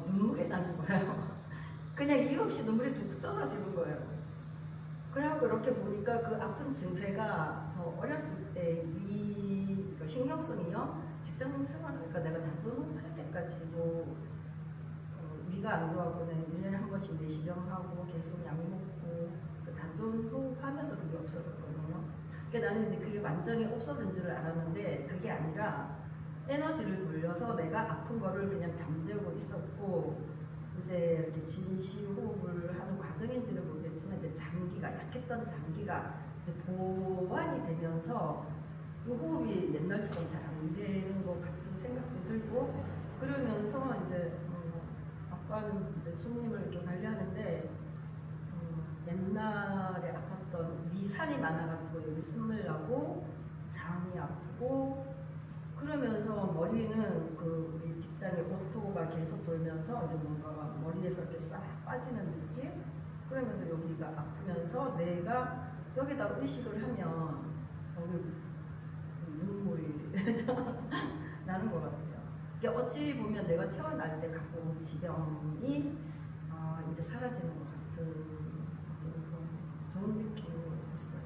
눈물이 나는 거예요. 그냥 이유 없이 눈물이 툭툭 떨어지는 거예요. 그래갖고 쭉 이렇게 보니까 그 아픈 증세가 저 어렸을 때 위, 그 신경성이요. 직장 생활하니까 내가 단전할 때까지 뭐 위가 안 좋아하고는 1년에 한 번씩 내시경하고 계속 약 먹고 그 단전 호흡하면서 그게 없어졌거든요. 그러니까 나는 이제 그게 완전히 없어진 줄을 알았는데 그게 아니라 에너지를 돌려서 내가 아픈 거를 그냥 잠재우고 있었고 이제 이렇게 진시 호흡을 하는 과정인지는 모르겠지만 이제 장기가 약했던 장기가 이제 보완이 되면서 이 호흡이 옛날처럼 잘 안 되는 것 같은 생각도 들고 그러면서 이제 아빠는 이제 손님을 이렇게 관리하는데 옛날에 아팠던 위산이 많아가지고 여기 스물 나고 장이 아프고 그러면서 머리는 그 우리 빗장에 오토가 계속 돌면서 이제 뭔가가 머리에서 이렇게 싹 빠지는 느낌? 그러면서 여기가 아프면서 내가 여기다 의식을 하면 여기 눈물이 나는 것 같아요. 이게 어찌 보면 내가 태어날 때 갖고 온 지병이 이제 사라지는 것 같은 그런 좋은 느낌이 있어요.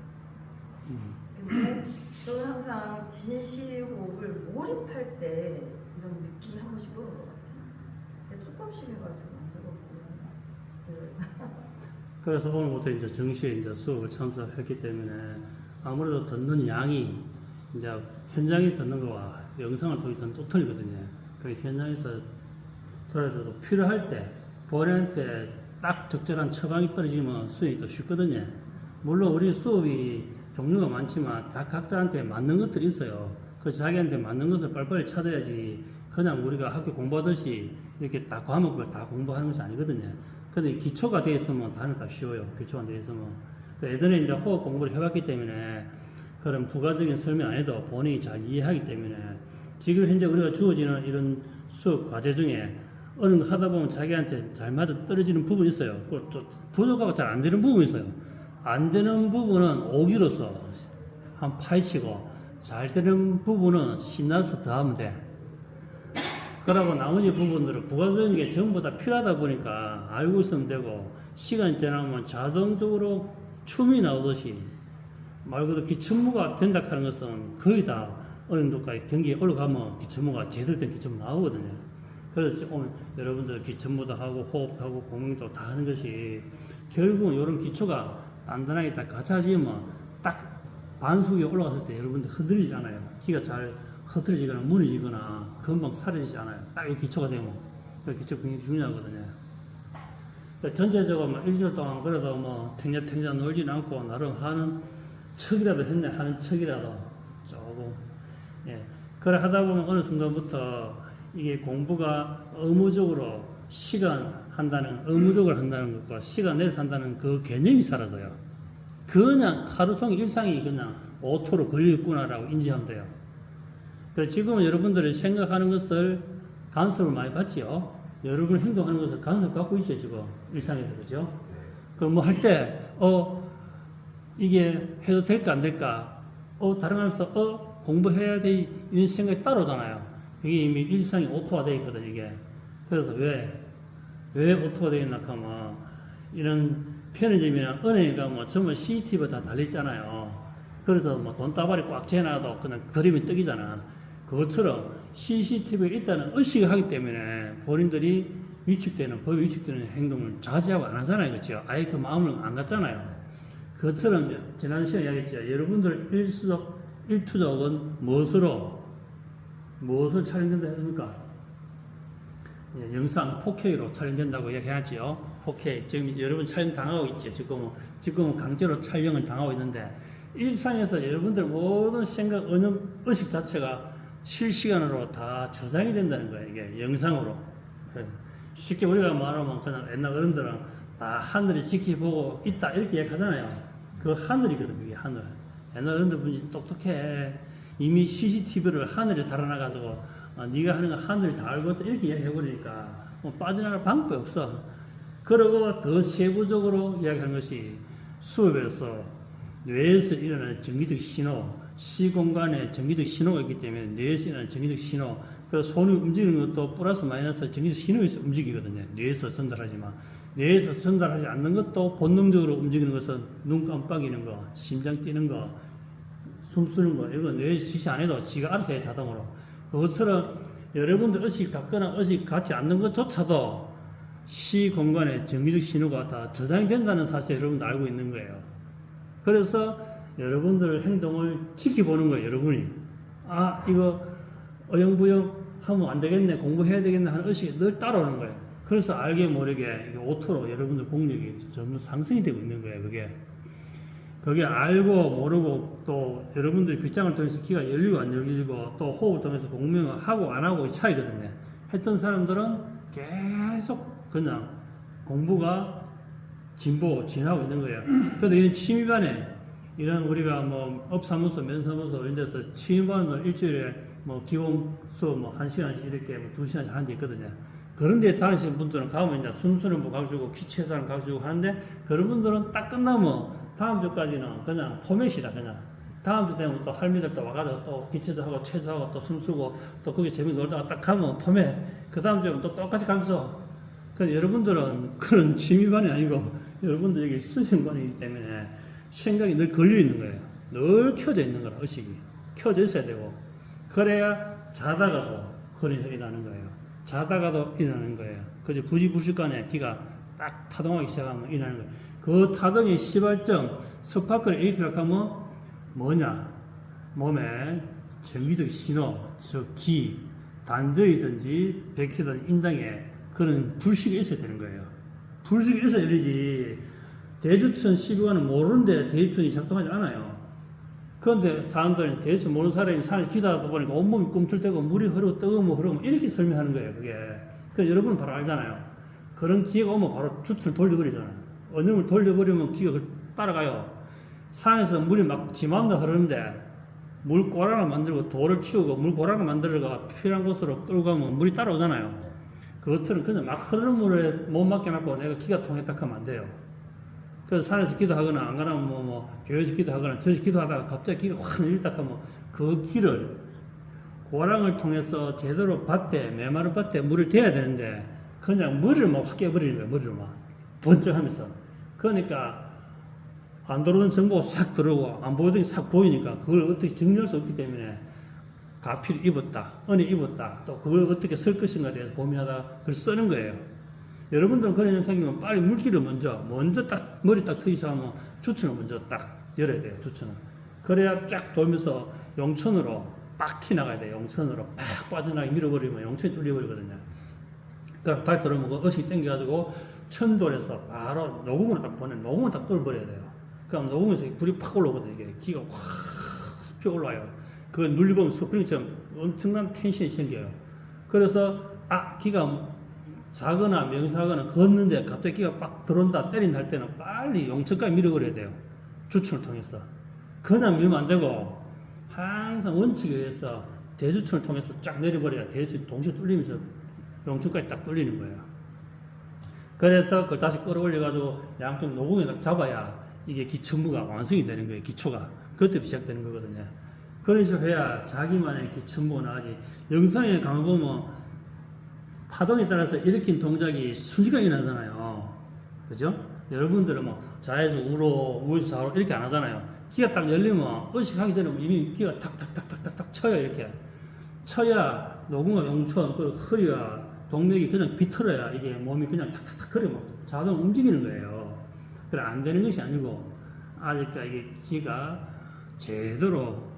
근데 저는 항상 진시호흡을 몰입할 때 이런 느낌이 한 번씩 오는 것 같아요. 조금씩 해가지고 그래서 오늘부터 이제 정시에 이제 수업을 참석했기 때문에 아무래도 듣는 양이 이제 현장에 듣는 거와 영상을 통해 듣는 또 틀리거든요. 그 현장에서 들어도 필요할 때 본인한테 딱 적절한 처방이 떨어지면 수행이 또 쉽거든요. 물론 우리 수업이 종류가 많지만 다 각자한테 맞는 것들이 있어요. 그 자기한테 맞는 것을 빨리빨리 찾아야지 그냥 우리가 학교 공부하듯이 이렇게 다 과목을 다 공부하는 것이 아니거든요. 근데 기초가 되어 있으면 다는 다 쉬워요. 기초가 되어 있으면. 예전에 이제 호흡 공부를 해봤기 때문에 그런 부가적인 설명 안 해도 본인이 잘 이해하기 때문에 지금 현재 우리가 주어지는 이런 수업 과제 중에 어느 거 하다 보면 자기한테 잘 맞아 떨어지는 부분이 있어요. 또 부족하고 잘 안 되는 부분이 있어요. 안 되는 부분은 오기로서 한 파헤치고 잘 되는 부분은 신나서 더 하면 돼. 그러고 나머지 부분들은 부가적인 게 전부 다 필요하다 보니까 알고 있으면 되고 시간이 지나면 자동적으로 춤이 나오듯이 말 그대로 기침무가 된다 하는 것은 거의 다 어느 정도까지 경기에 올라가면 기침무가 제대로 된 기침무 나오거든요. 그래서 오늘 여러분들 기침무도 하고 호흡하고 공명도 다 하는 것이 결국은 이런 기초가 단단하게 딱 갖춰지면 딱 반숙이 올라갔을 때 여러분들 흔들리지 않아요. 기가 잘 흐트러지거나 무너지거나 금방 사라지지 않아요. 딱 이 기초가 되면. 그 기초 굉장히 중요하거든요. 그러니까 전체적으로 뭐 일주일 동안 그래도 뭐 탱자탱자 놀지는 않고 나름 하는 척이라도 했네 하는 척이라도 조금 예. 그래 하다 보면 어느 순간부터 이게 공부가 의무적으로 의무적으로 한다는 것과 시간 내서 한다는 그 개념이 사라져요. 그냥 하루 종일 일상이 그냥 오토로 걸려있구나라고 인지하면 돼요. 그래서 지금은 여러분들이 생각하는 것을 간섭을 많이 받지요. 여러분 행동하는 것을 간섭 받고 있죠, 지금. 일상에서, 그죠? 그럼 뭐 할 때, 이게 해도 될까, 안 될까? 다른 하면서, 공부해야 돼. 이런 생각이 따라오잖아요. 이게 이미 일상이 오토화되어 있거든, 이게. 그래서 왜 오토가 되어 있나 하면, 이런 편의점이나 은행에 가면 전부 CCTV가 다 달려있잖아요. 그래서 뭐 돈 따발이 꽉 채놔도 그냥 그림이 뜨기잖아. 그것처럼 CCTV가 있다는 의식을 하기 때문에 본인들이 법에 위축되는 행동을 자제하고 안 하잖아요. 그렇죠? 아예 그 마음을 안 갖잖아요. 그것처럼 지난 시간에 이야기했죠. 여러분들 일투족은 무엇을 촬영된다 했습니까? 예, 영상 4K로 촬영된다고 이야기하지요. 4K. 지금 여러분 촬영 당하고 있죠. 지금은 강제로 촬영을 당하고 있는데 일상에서 여러분들 모든 생각, 의식 자체가 실시간으로 다 저장이 된다는 거예요. 이게 영상으로. 쉽게 우리가 말하면 그냥 옛날 어른들은 다 하늘이 지켜보고 있다 이렇게 얘기하잖아요. 그 하늘이거든, 그게 하늘. 옛날 어른들 분이 똑똑해. 이미 CCTV를 하늘에 달아놔가지고 네가 하는 거 하늘이 다 알고 있다 이렇게 이야기해버리니까 뭐 빠져나갈 방법이 없어. 그러고 더 세부적으로 이야기하는 것이 수업에서 뇌에서 일어나는 전기적 신호, 시공간에 전기적 신호가 있기 때문에 뇌에서 일어나는 전기적 신호, 그 손이 움직이는 것도 플러스 마이너스 전기적 신호에서 움직이거든요. 뇌에서 전달하지만 뇌에서 전달하지 않는 것도 본능적으로 움직이는 것은 눈 깜빡이는 거, 심장 뛰는 거, 숨 쉬는 거, 이거 뇌에서 지시 안 해도 지가 알아서 해, 자동으로. 그것처럼 여러분들 의식 갖거나 의식 갖지 않는 것조차도 시 공간에 정기적 신호가 다 저장이 된다는 사실 여러분도 알고 있는 거예요. 그래서 여러분들 행동을 지켜보는 거예요, 여러분이. 아, 이거 어영부영 하면 안 되겠네, 공부해야 되겠네 하는 의식이 늘 따라오는 거예요. 그래서 알게 모르게 이게 오토로 여러분들 공력이 점점 상승이 되고 있는 거예요, 그게 알고 모르고 또 여러분들이 빗장을 통해서 귀가 열리고 안 열리고 또 호흡을 통해서 공명을 하고 안 하고 이 차이거든요. 했던 사람들은 계속 그냥 공부가 진하고 있는 거예요. 그래도 이런 취미반에 이런 우리가 뭐 업사무소, 면사무소 이런 데서 취미반을 일주일에 뭐 기본 수업 뭐 1시간씩 이렇게 뭐 2시간씩 하는 데 있거든요. 그런 데 다니시는 분들은 가면 이제 숨쉬는 법 가르치고 기체사람 가르치고 하는데 그런 분들은 딱 끝나면 다음 주까지는 그냥 포맷이다, 그냥. 다음 주 되면 또 할미들 또 와가지고 또 기체도 하고 체도 하고 또 숨쉬고 또 거기 재밌게 놀다가 딱 가면 포맷. 그 다음 주에는 또 똑같이 가르쳐. 그래서 여러분들은 그런 취미반이 아니고 여러분들 여기 수행반이기 때문에 생각이 늘 걸려 있는 거예요. 늘 켜져 있는 거라, 의식이. 켜져 있어야 되고. 그래야 자다가도 그런 현상이 나는 거예요. 자다가도 일어나는 거예요. 그저 부지불식간에 귀가 딱 타동하기 시작하면 일어나는 거예요. 그 타동의 시발점, 스파크를 일으키려고 하면 뭐냐? 몸에 정기적 신호, 즉 기, 단저이든지 백희든 인당에 그런 불식이 있어야 되는 거예요. 불식이 있어야 되지. 대주천 12관은 모르는데 대주천이 작동하지 않아요. 그런데 사람들은 대주천 모르는 사람이 산에 기다하다 보니까 온몸이 꿈틀대고 물이 흐르고 뜨거워 흐르고 이렇게 설명하는 거예요, 그게. 그래서 여러분은 바로 알잖아요. 그런 기회가 오면 바로 주천을 돌려버리잖아요. 어느 돌려버리면 기가 따라가요. 산에서 물이 막 지맘대로 흐르는데 물고랑을 만들고 돌을 치우고 물고랑을 만들어가 필요한 곳으로 끌고 가면 물이 따라오잖아요. 그것처럼 그냥 막 흐르는 물에 못 맡겨놓고 내가 기가 통했다 하면 안 돼요. 그래서 산에서 기도하거나 안 가면 교회에서 기도하거나 저에서 기도하다가 갑자기 기가 확 늘렸다 하면 그 기를 고랑을 통해서 제대로 밭에 메마른 밭에 물을 대야 되는데 그냥 머리를 막 확 깨버리는 거예요. 머리를 막 번쩍하면서. 그러니까 안 들어오는 정보가 싹 들어오고 안 보이더니 싹 보이니까 그걸 어떻게 정리할 수 없기 때문에 가피를 입었다, 은혜 입었다, 또 그걸 어떻게 쓸 것인가에 대해서 고민하다가 그걸 쓰는 거예요. 여러분들은 그런 현상이 생기면 빨리 물기를 먼저 딱 머리 딱 트기 시작하면 주천을 먼저 딱 열어야 돼요. 주천을. 그래야 쫙 돌면서 용천으로 빡 튀나가야 돼요. 용천으로 팍 빠져나가게 밀어버리면 용천이 뚫려버리거든요. 그럼 다시 들어오면 그 의식이 땡겨가지고 천돌에서 바로 녹음으로 딱 녹음을 딱 뚫어버려야 돼요. 그럼 녹음에서 불이 팍 올라오거든요. 이게 기가 확 피 올라와요. 그걸 눌리보면 스프링처럼 엄청난 텐션이 생겨요. 그래서 기가 자거나 명사하거나 걷는데 갑자기 기가 빡 들어온다, 때린다 할 때는 빨리 용천까지 밀어버려야 돼요. 주천을 통해서. 그냥 밀면 안 되고 항상 원칙에 의해서 대주천을 통해서 쫙 내려버려야 대주천이 동시에 뚫리면서 용천까지 딱 뚫리는 거예요. 그래서 그걸 다시 끌어올려가지고 양쪽 노공에 딱 잡아야 이게 기천부가 완성이 되는 거예요. 기초가. 그때부터 시작되는 거거든요. 그런 식으로 해야 자기만의 기천부가 나가지. 영상에 가보면 파동에 따라서 일으킨 동작이 순식간에 일어나잖아요. 그죠? 여러분들은 뭐 좌에서 우로, 우에서 좌로 이렇게 안 하잖아요. 기가 딱 열리면 의식하기 전에 이미 기가 탁탁탁탁탁탁 쳐요. 이렇게. 쳐야 노공과 용천, 그 허리와 동맥이 그냥 비틀어야 이게 몸이 그냥 탁탁탁 거려 막 자동 움직이는 거예요. 그래 안 되는 것이 아니고 아직까지 이게 기가 제대로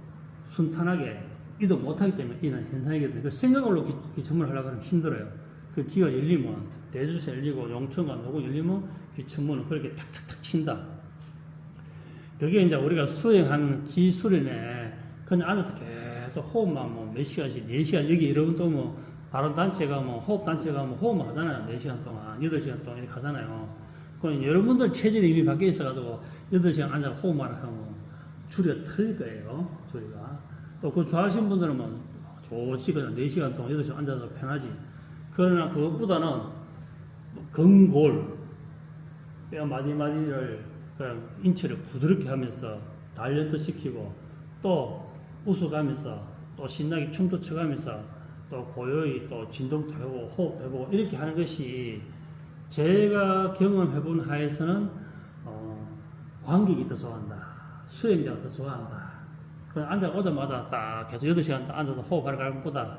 순탄하게 이도 못하기 때문에 이런 현상이거든요. 그 생각으로 기천문을 하려고 하면 힘들어요. 그 기가 열리면 대주서 열리고 용천과 노고 열리면 기천문은 그렇게 탁탁탁 친다. 그게 이제 우리가 수행하는 기술이네. 그냥 앉아서 계속 호흡만 뭐 몇 시간씩 4시간 여기 여러분도 뭐 바른 단체 가면 호흡 단체 가면 호흡만 하잖아요. 4시간 동안 8시간 동안 이렇게 하잖아요. 그럼 여러분들 체질이 이미 바뀌어 있어가지고 8시간 앉아 호흡만 하면 줄이가 틀릴 거예요. 줄이가. 또 그 좋아하시는 분들은 뭐 좋지 그냥 4시간 동안 8시간 앉아서 편하지. 그러나 그것보다는 근골 뼈 마디마디를 그냥 인체를 부드럽게 하면서 단련도 시키고 또 웃어가면서 또 신나게 춤도 춰가면서 또 고요히 또 진동도 해보고 호흡도 해보고 이렇게 하는 것이 제가 경험해본 하에서는 관객이 더 좋아한다. 수행자가 더 좋아한다. 그냥 오자마자 딱 계속 8시간 딱 앉아서 호흡하러 가는 것보다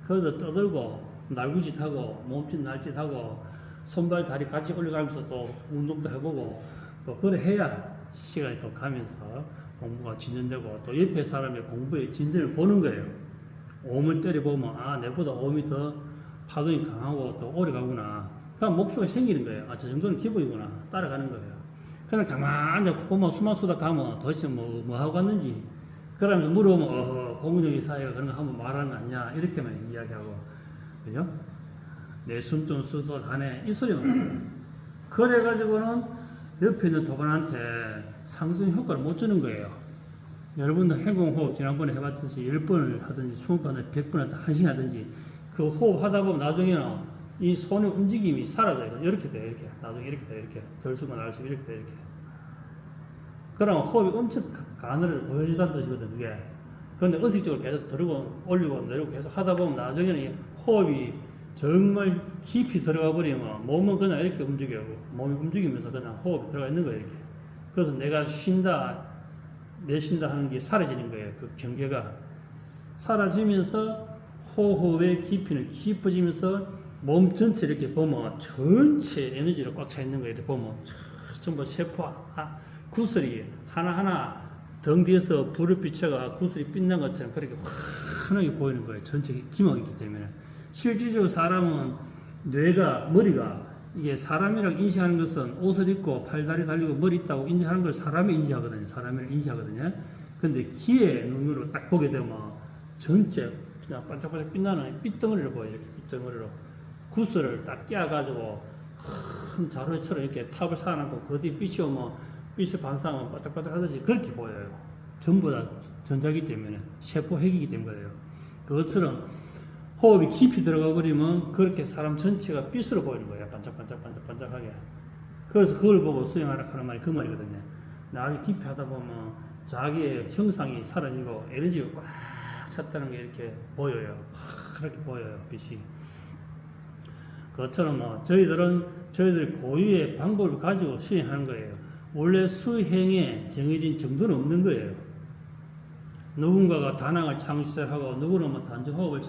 거기서 떠들고 날구짓하고 몸짓 날짓하고 손발 다리 같이 올려가면서 또 운동도 해보고 또 그래 해야 시간이 또 가면서 공부가 진전되고 또 옆에 사람의 공부에 진전을 보는 거예요. 오음을 때려보면 아 내보다 오음이 더 파동이 강하고 더 오래 가구나. 그럼 목표가 생기는 거예요. 아 저 정도는 기본이구나. 따라가는 거예요. 그냥 가만히 앉아 보면 숨만 쉬다 가면 도대체 뭐 하고 갔는지 그러면서 물어보면 공무적인 사회가 그런 거 한번 말하는 거 아니냐 이렇게만 이야기하고 그죠? 내 숨 좀 쉬도 다네 이 소리만 그래가지고는 옆에 있는 도반한테 상승 효과를 못 주는 거예요. 여러분들 행공호흡 지난번에 해봤듯이 10번을 하든지 20번 하든지 100번 하든지 1시간 하든지 그 호흡 하다 보면 나중에는 이 손의 움직임이 사라져요. 이렇게 돼요. 이렇게 나중에 이렇게 돼요. 이렇게 덜 쓰고 날 쓰고 이렇게 돼요. 이렇게 그러면 호흡이 엄청 가늘을 보여주다는 뜻이거든 그게. 그런데 의식적으로 계속 들고 올리고 내리고 계속 하다 보면 나중에는 이 호흡이 정말 깊이 들어가 버리면 몸은 그냥 이렇게 움직여요. 몸이 움직이면서 그냥 호흡이 들어가 있는 거예요. 이렇게. 그래서 내가 쉰다 내쉰다 하는 게 사라지는 거예요. 그 경계가 사라지면서 호흡의 깊이는 깊어지면서 몸 전체 이렇게 보면 전체 에너지로 꽉 차 있는 거예요. 이렇게 보면 전부 세포 구슬이 하나하나 등 뒤에서 불을 비춰가 구슬이 빛난 것처럼 그렇게 환하게 보이는 거예요. 전체 기막이 있기 때문에. 실질적으로 사람은 뇌가 머리가 이게 사람이라고 인식하는 것은 옷을 입고 팔다리 달리고 머리 있다고 인지하는 걸 사람이 인지하거든요. 사람을 인지하거든요. 근데 기의 눈으로 딱 보게 되면 전체 그냥 반짝반짝 빛나는 빛덩어리를 보여요. 이렇게 빛덩어리로. 구슬을 딱 끼워가지고 큰 자루처럼 이렇게 탑을 쌓아놓고 그 뒤에 빛이 오면 빛의 반사하면 반짝반짝 하듯이 그렇게 보여요. 전부 다 전자기 때문에 세포 핵이기 때문에 그것처럼 호흡이 깊이 들어가 버리면 그렇게 사람 전체가 빛으로 보이는 거예요. 반짝반짝하게. 그래서 그걸 보고 수행하라 하는 말이 그 말이거든요. 나중에 깊이 하다 보면 자기의 형상이 사라지고 에너지가 꽉 찼다는 게 이렇게 보여요. 그렇게 보여요. 빛이. 그것처럼 저희들 고유의 방법을 가지고 수행하는 거예요. 원래 수행에 정해진 정도는 없는 거예요. 누군가가 다낭을 창시하고 누구는 뭐 단전호흡을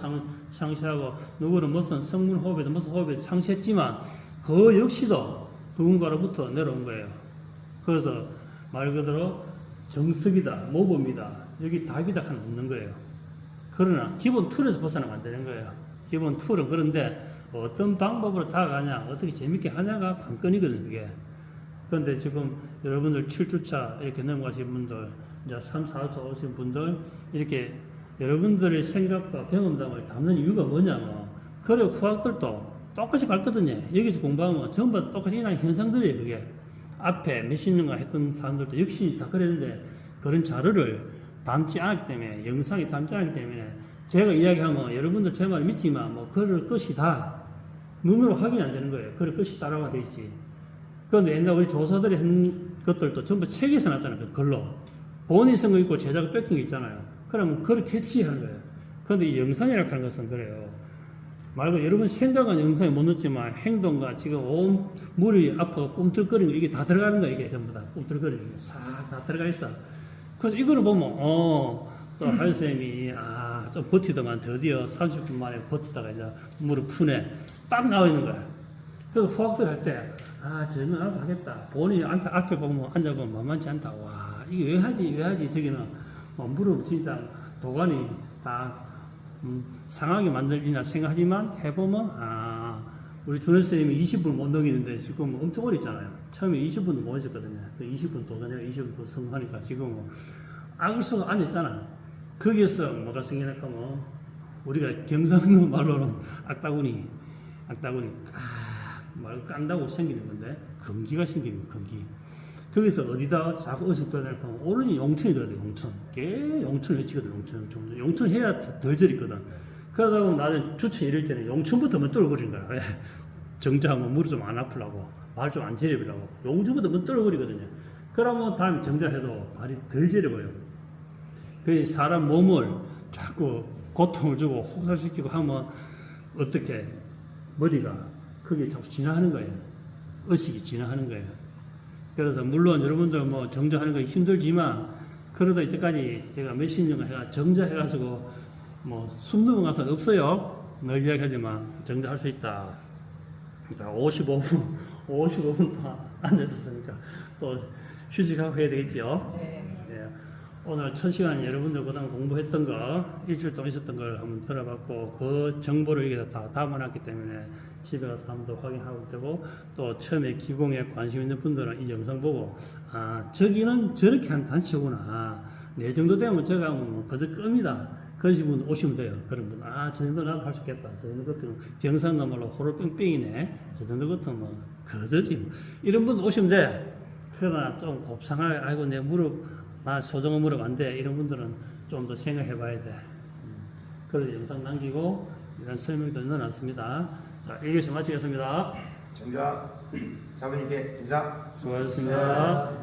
창시하고 누구는 무슨 성문호흡에도 무슨 호흡에도 창시했지만 그 역시도 누군가로부터 내려온 거예요. 그래서 말 그대로 정석이다, 모범이다, 여기 답이다 하는 없는 거예요. 그러나 기본 툴에서 벗어나면 안 되는 거예요. 기본 툴은 그런데 어떤 방법으로 다가가냐, 어떻게 재밌게 하냐가 관건이거든요, 그게. 그런데 지금 여러분들 7주차 이렇게 넘어가신 분들, 이제 3, 4주차 오신 분들, 이렇게 여러분들의 생각과 경험담을 담는 이유가 뭐냐면, 그래, 후학들도 똑같이 갔거든요. 여기서 공부하면 전부 다 똑같이 일어나는 현상들이에요, 그게. 앞에 몇십 년간 했던 사람들도 역시 다 그랬는데, 그런 자료를 담지 않았기 때문에, 영상이 담지 않았기 때문에, 제가 이야기하면 여러분들 제 말 믿지만, 뭐, 그럴 것이 다 눈으로 확인이 안 되는 거예요. 그럴 것이 다라고 돼 있지. 그런데 옛날 우리 조사들이 한 것들도 전부 책에서 났잖아요. 그 글로. 본인이 쓴 거 있고 제자가 뺏긴 거 있잖아요. 그러면 그렇겠지 하는 거예요. 그런데 이 영상이라고 하는 것은 그래요. 말고 여러분 생각은 영상에 못 넣었지만 행동과 지금 온 물이 아파서 꿈틀거리는 거 이게 다 들어가는 거야. 이게 전부 다 꿈틀거리는 게 싹 다 들어가 있어. 그래서 이거를 보면 또 하연쌤이 좀 버티더만 드디어 30분 만에 버티다가 이제 물을 푸네. 딱 나와 있는 거야. 그래서 후학들 할 때 저는 나도 하겠다. 본인이 앞에 보면 앉아보면 만만치 않다. 와, 이게 왜 하지? 저기는 무릎 진짜 도관이 다 상하게 만들리나 생각하지만 해보면 우리 준호 선생님이 20분 못 넘기는데 지금 엄청 오래 있잖아요. 처음에 20분도 못 하셨거든요. 그 20분 도전해가 20분 성공하니까 지금 악을수가 앉았잖아. 거기에서 뭐가 생기나 하면 우리가 경상도 말로는 악다구니 말 깐다고 생기는 건데 금기가 생기는 거예요. 금기. 거기서 어디다 자꾸 의식도 될 거면 오른이 용천이 돼야 돼. 용천을 외치거든. 용천 해야 덜 저리거든. 그러다 보면 나는 주체 이럴 때는 용천부터 떨어버리는 거야. 왜? 정자하면 무릎 좀 안 아프려고 발 좀 안 저려버리려고 용천부터 떨어버리거든요. 그러면 다음 정자해도 발이 덜 저려버려요. 그 사람 몸을 자꾸 고통을 주고 혹사시키고 하면 어떻게 머리가 그게 자꾸 진화하는 거예요. 의식이 진행하는 거예요. 그래서 물론 여러분들 뭐 정저하는 거 힘들지만 그래도 이때까지 제가 몇십 년간 해가 정저해가지고 뭐 숨 넘어가서 없어요. 늘 이야기하지만 정저할 수 있다. 그러니까 55분 동안 앉아있었으니까 또 휴식하고 해야 되겠죠. 네. 예. 오늘 1000시간 여러분들 그동안 공부했던 거 일주일 동안 있었던 걸 한번 들어봤고 그 정보를 여기다 다 담아놨기 때문에 집에 가서 한번 더 확인하고 되고 또 처음에 기공에 관심 있는 분들은 이 영상 보고 아 저기는 저렇게 하는 단체구나 내 정도 되면 제가 뭐 그저 끔이다 그러신 분 오시면 돼요. 그런 분 아 저 정도 나도 할 수 있겠다 저 정도 같은 경상가말로 호로 뺑뺑이네 저 정도 같은 뭐 그저지 뭐. 이런 분 오시면 돼. 그러나 좀 곱상하게 아이고 내 무릎 나 소중한 무릎 안 돼 이런 분들은 좀 더 생각해 봐야 돼. 그래서 영상 남기고 이런 설명도 넣어놨습니다. 자 1교시 마치겠습니다. 정자 사부님께 인사. 수고하셨습니다.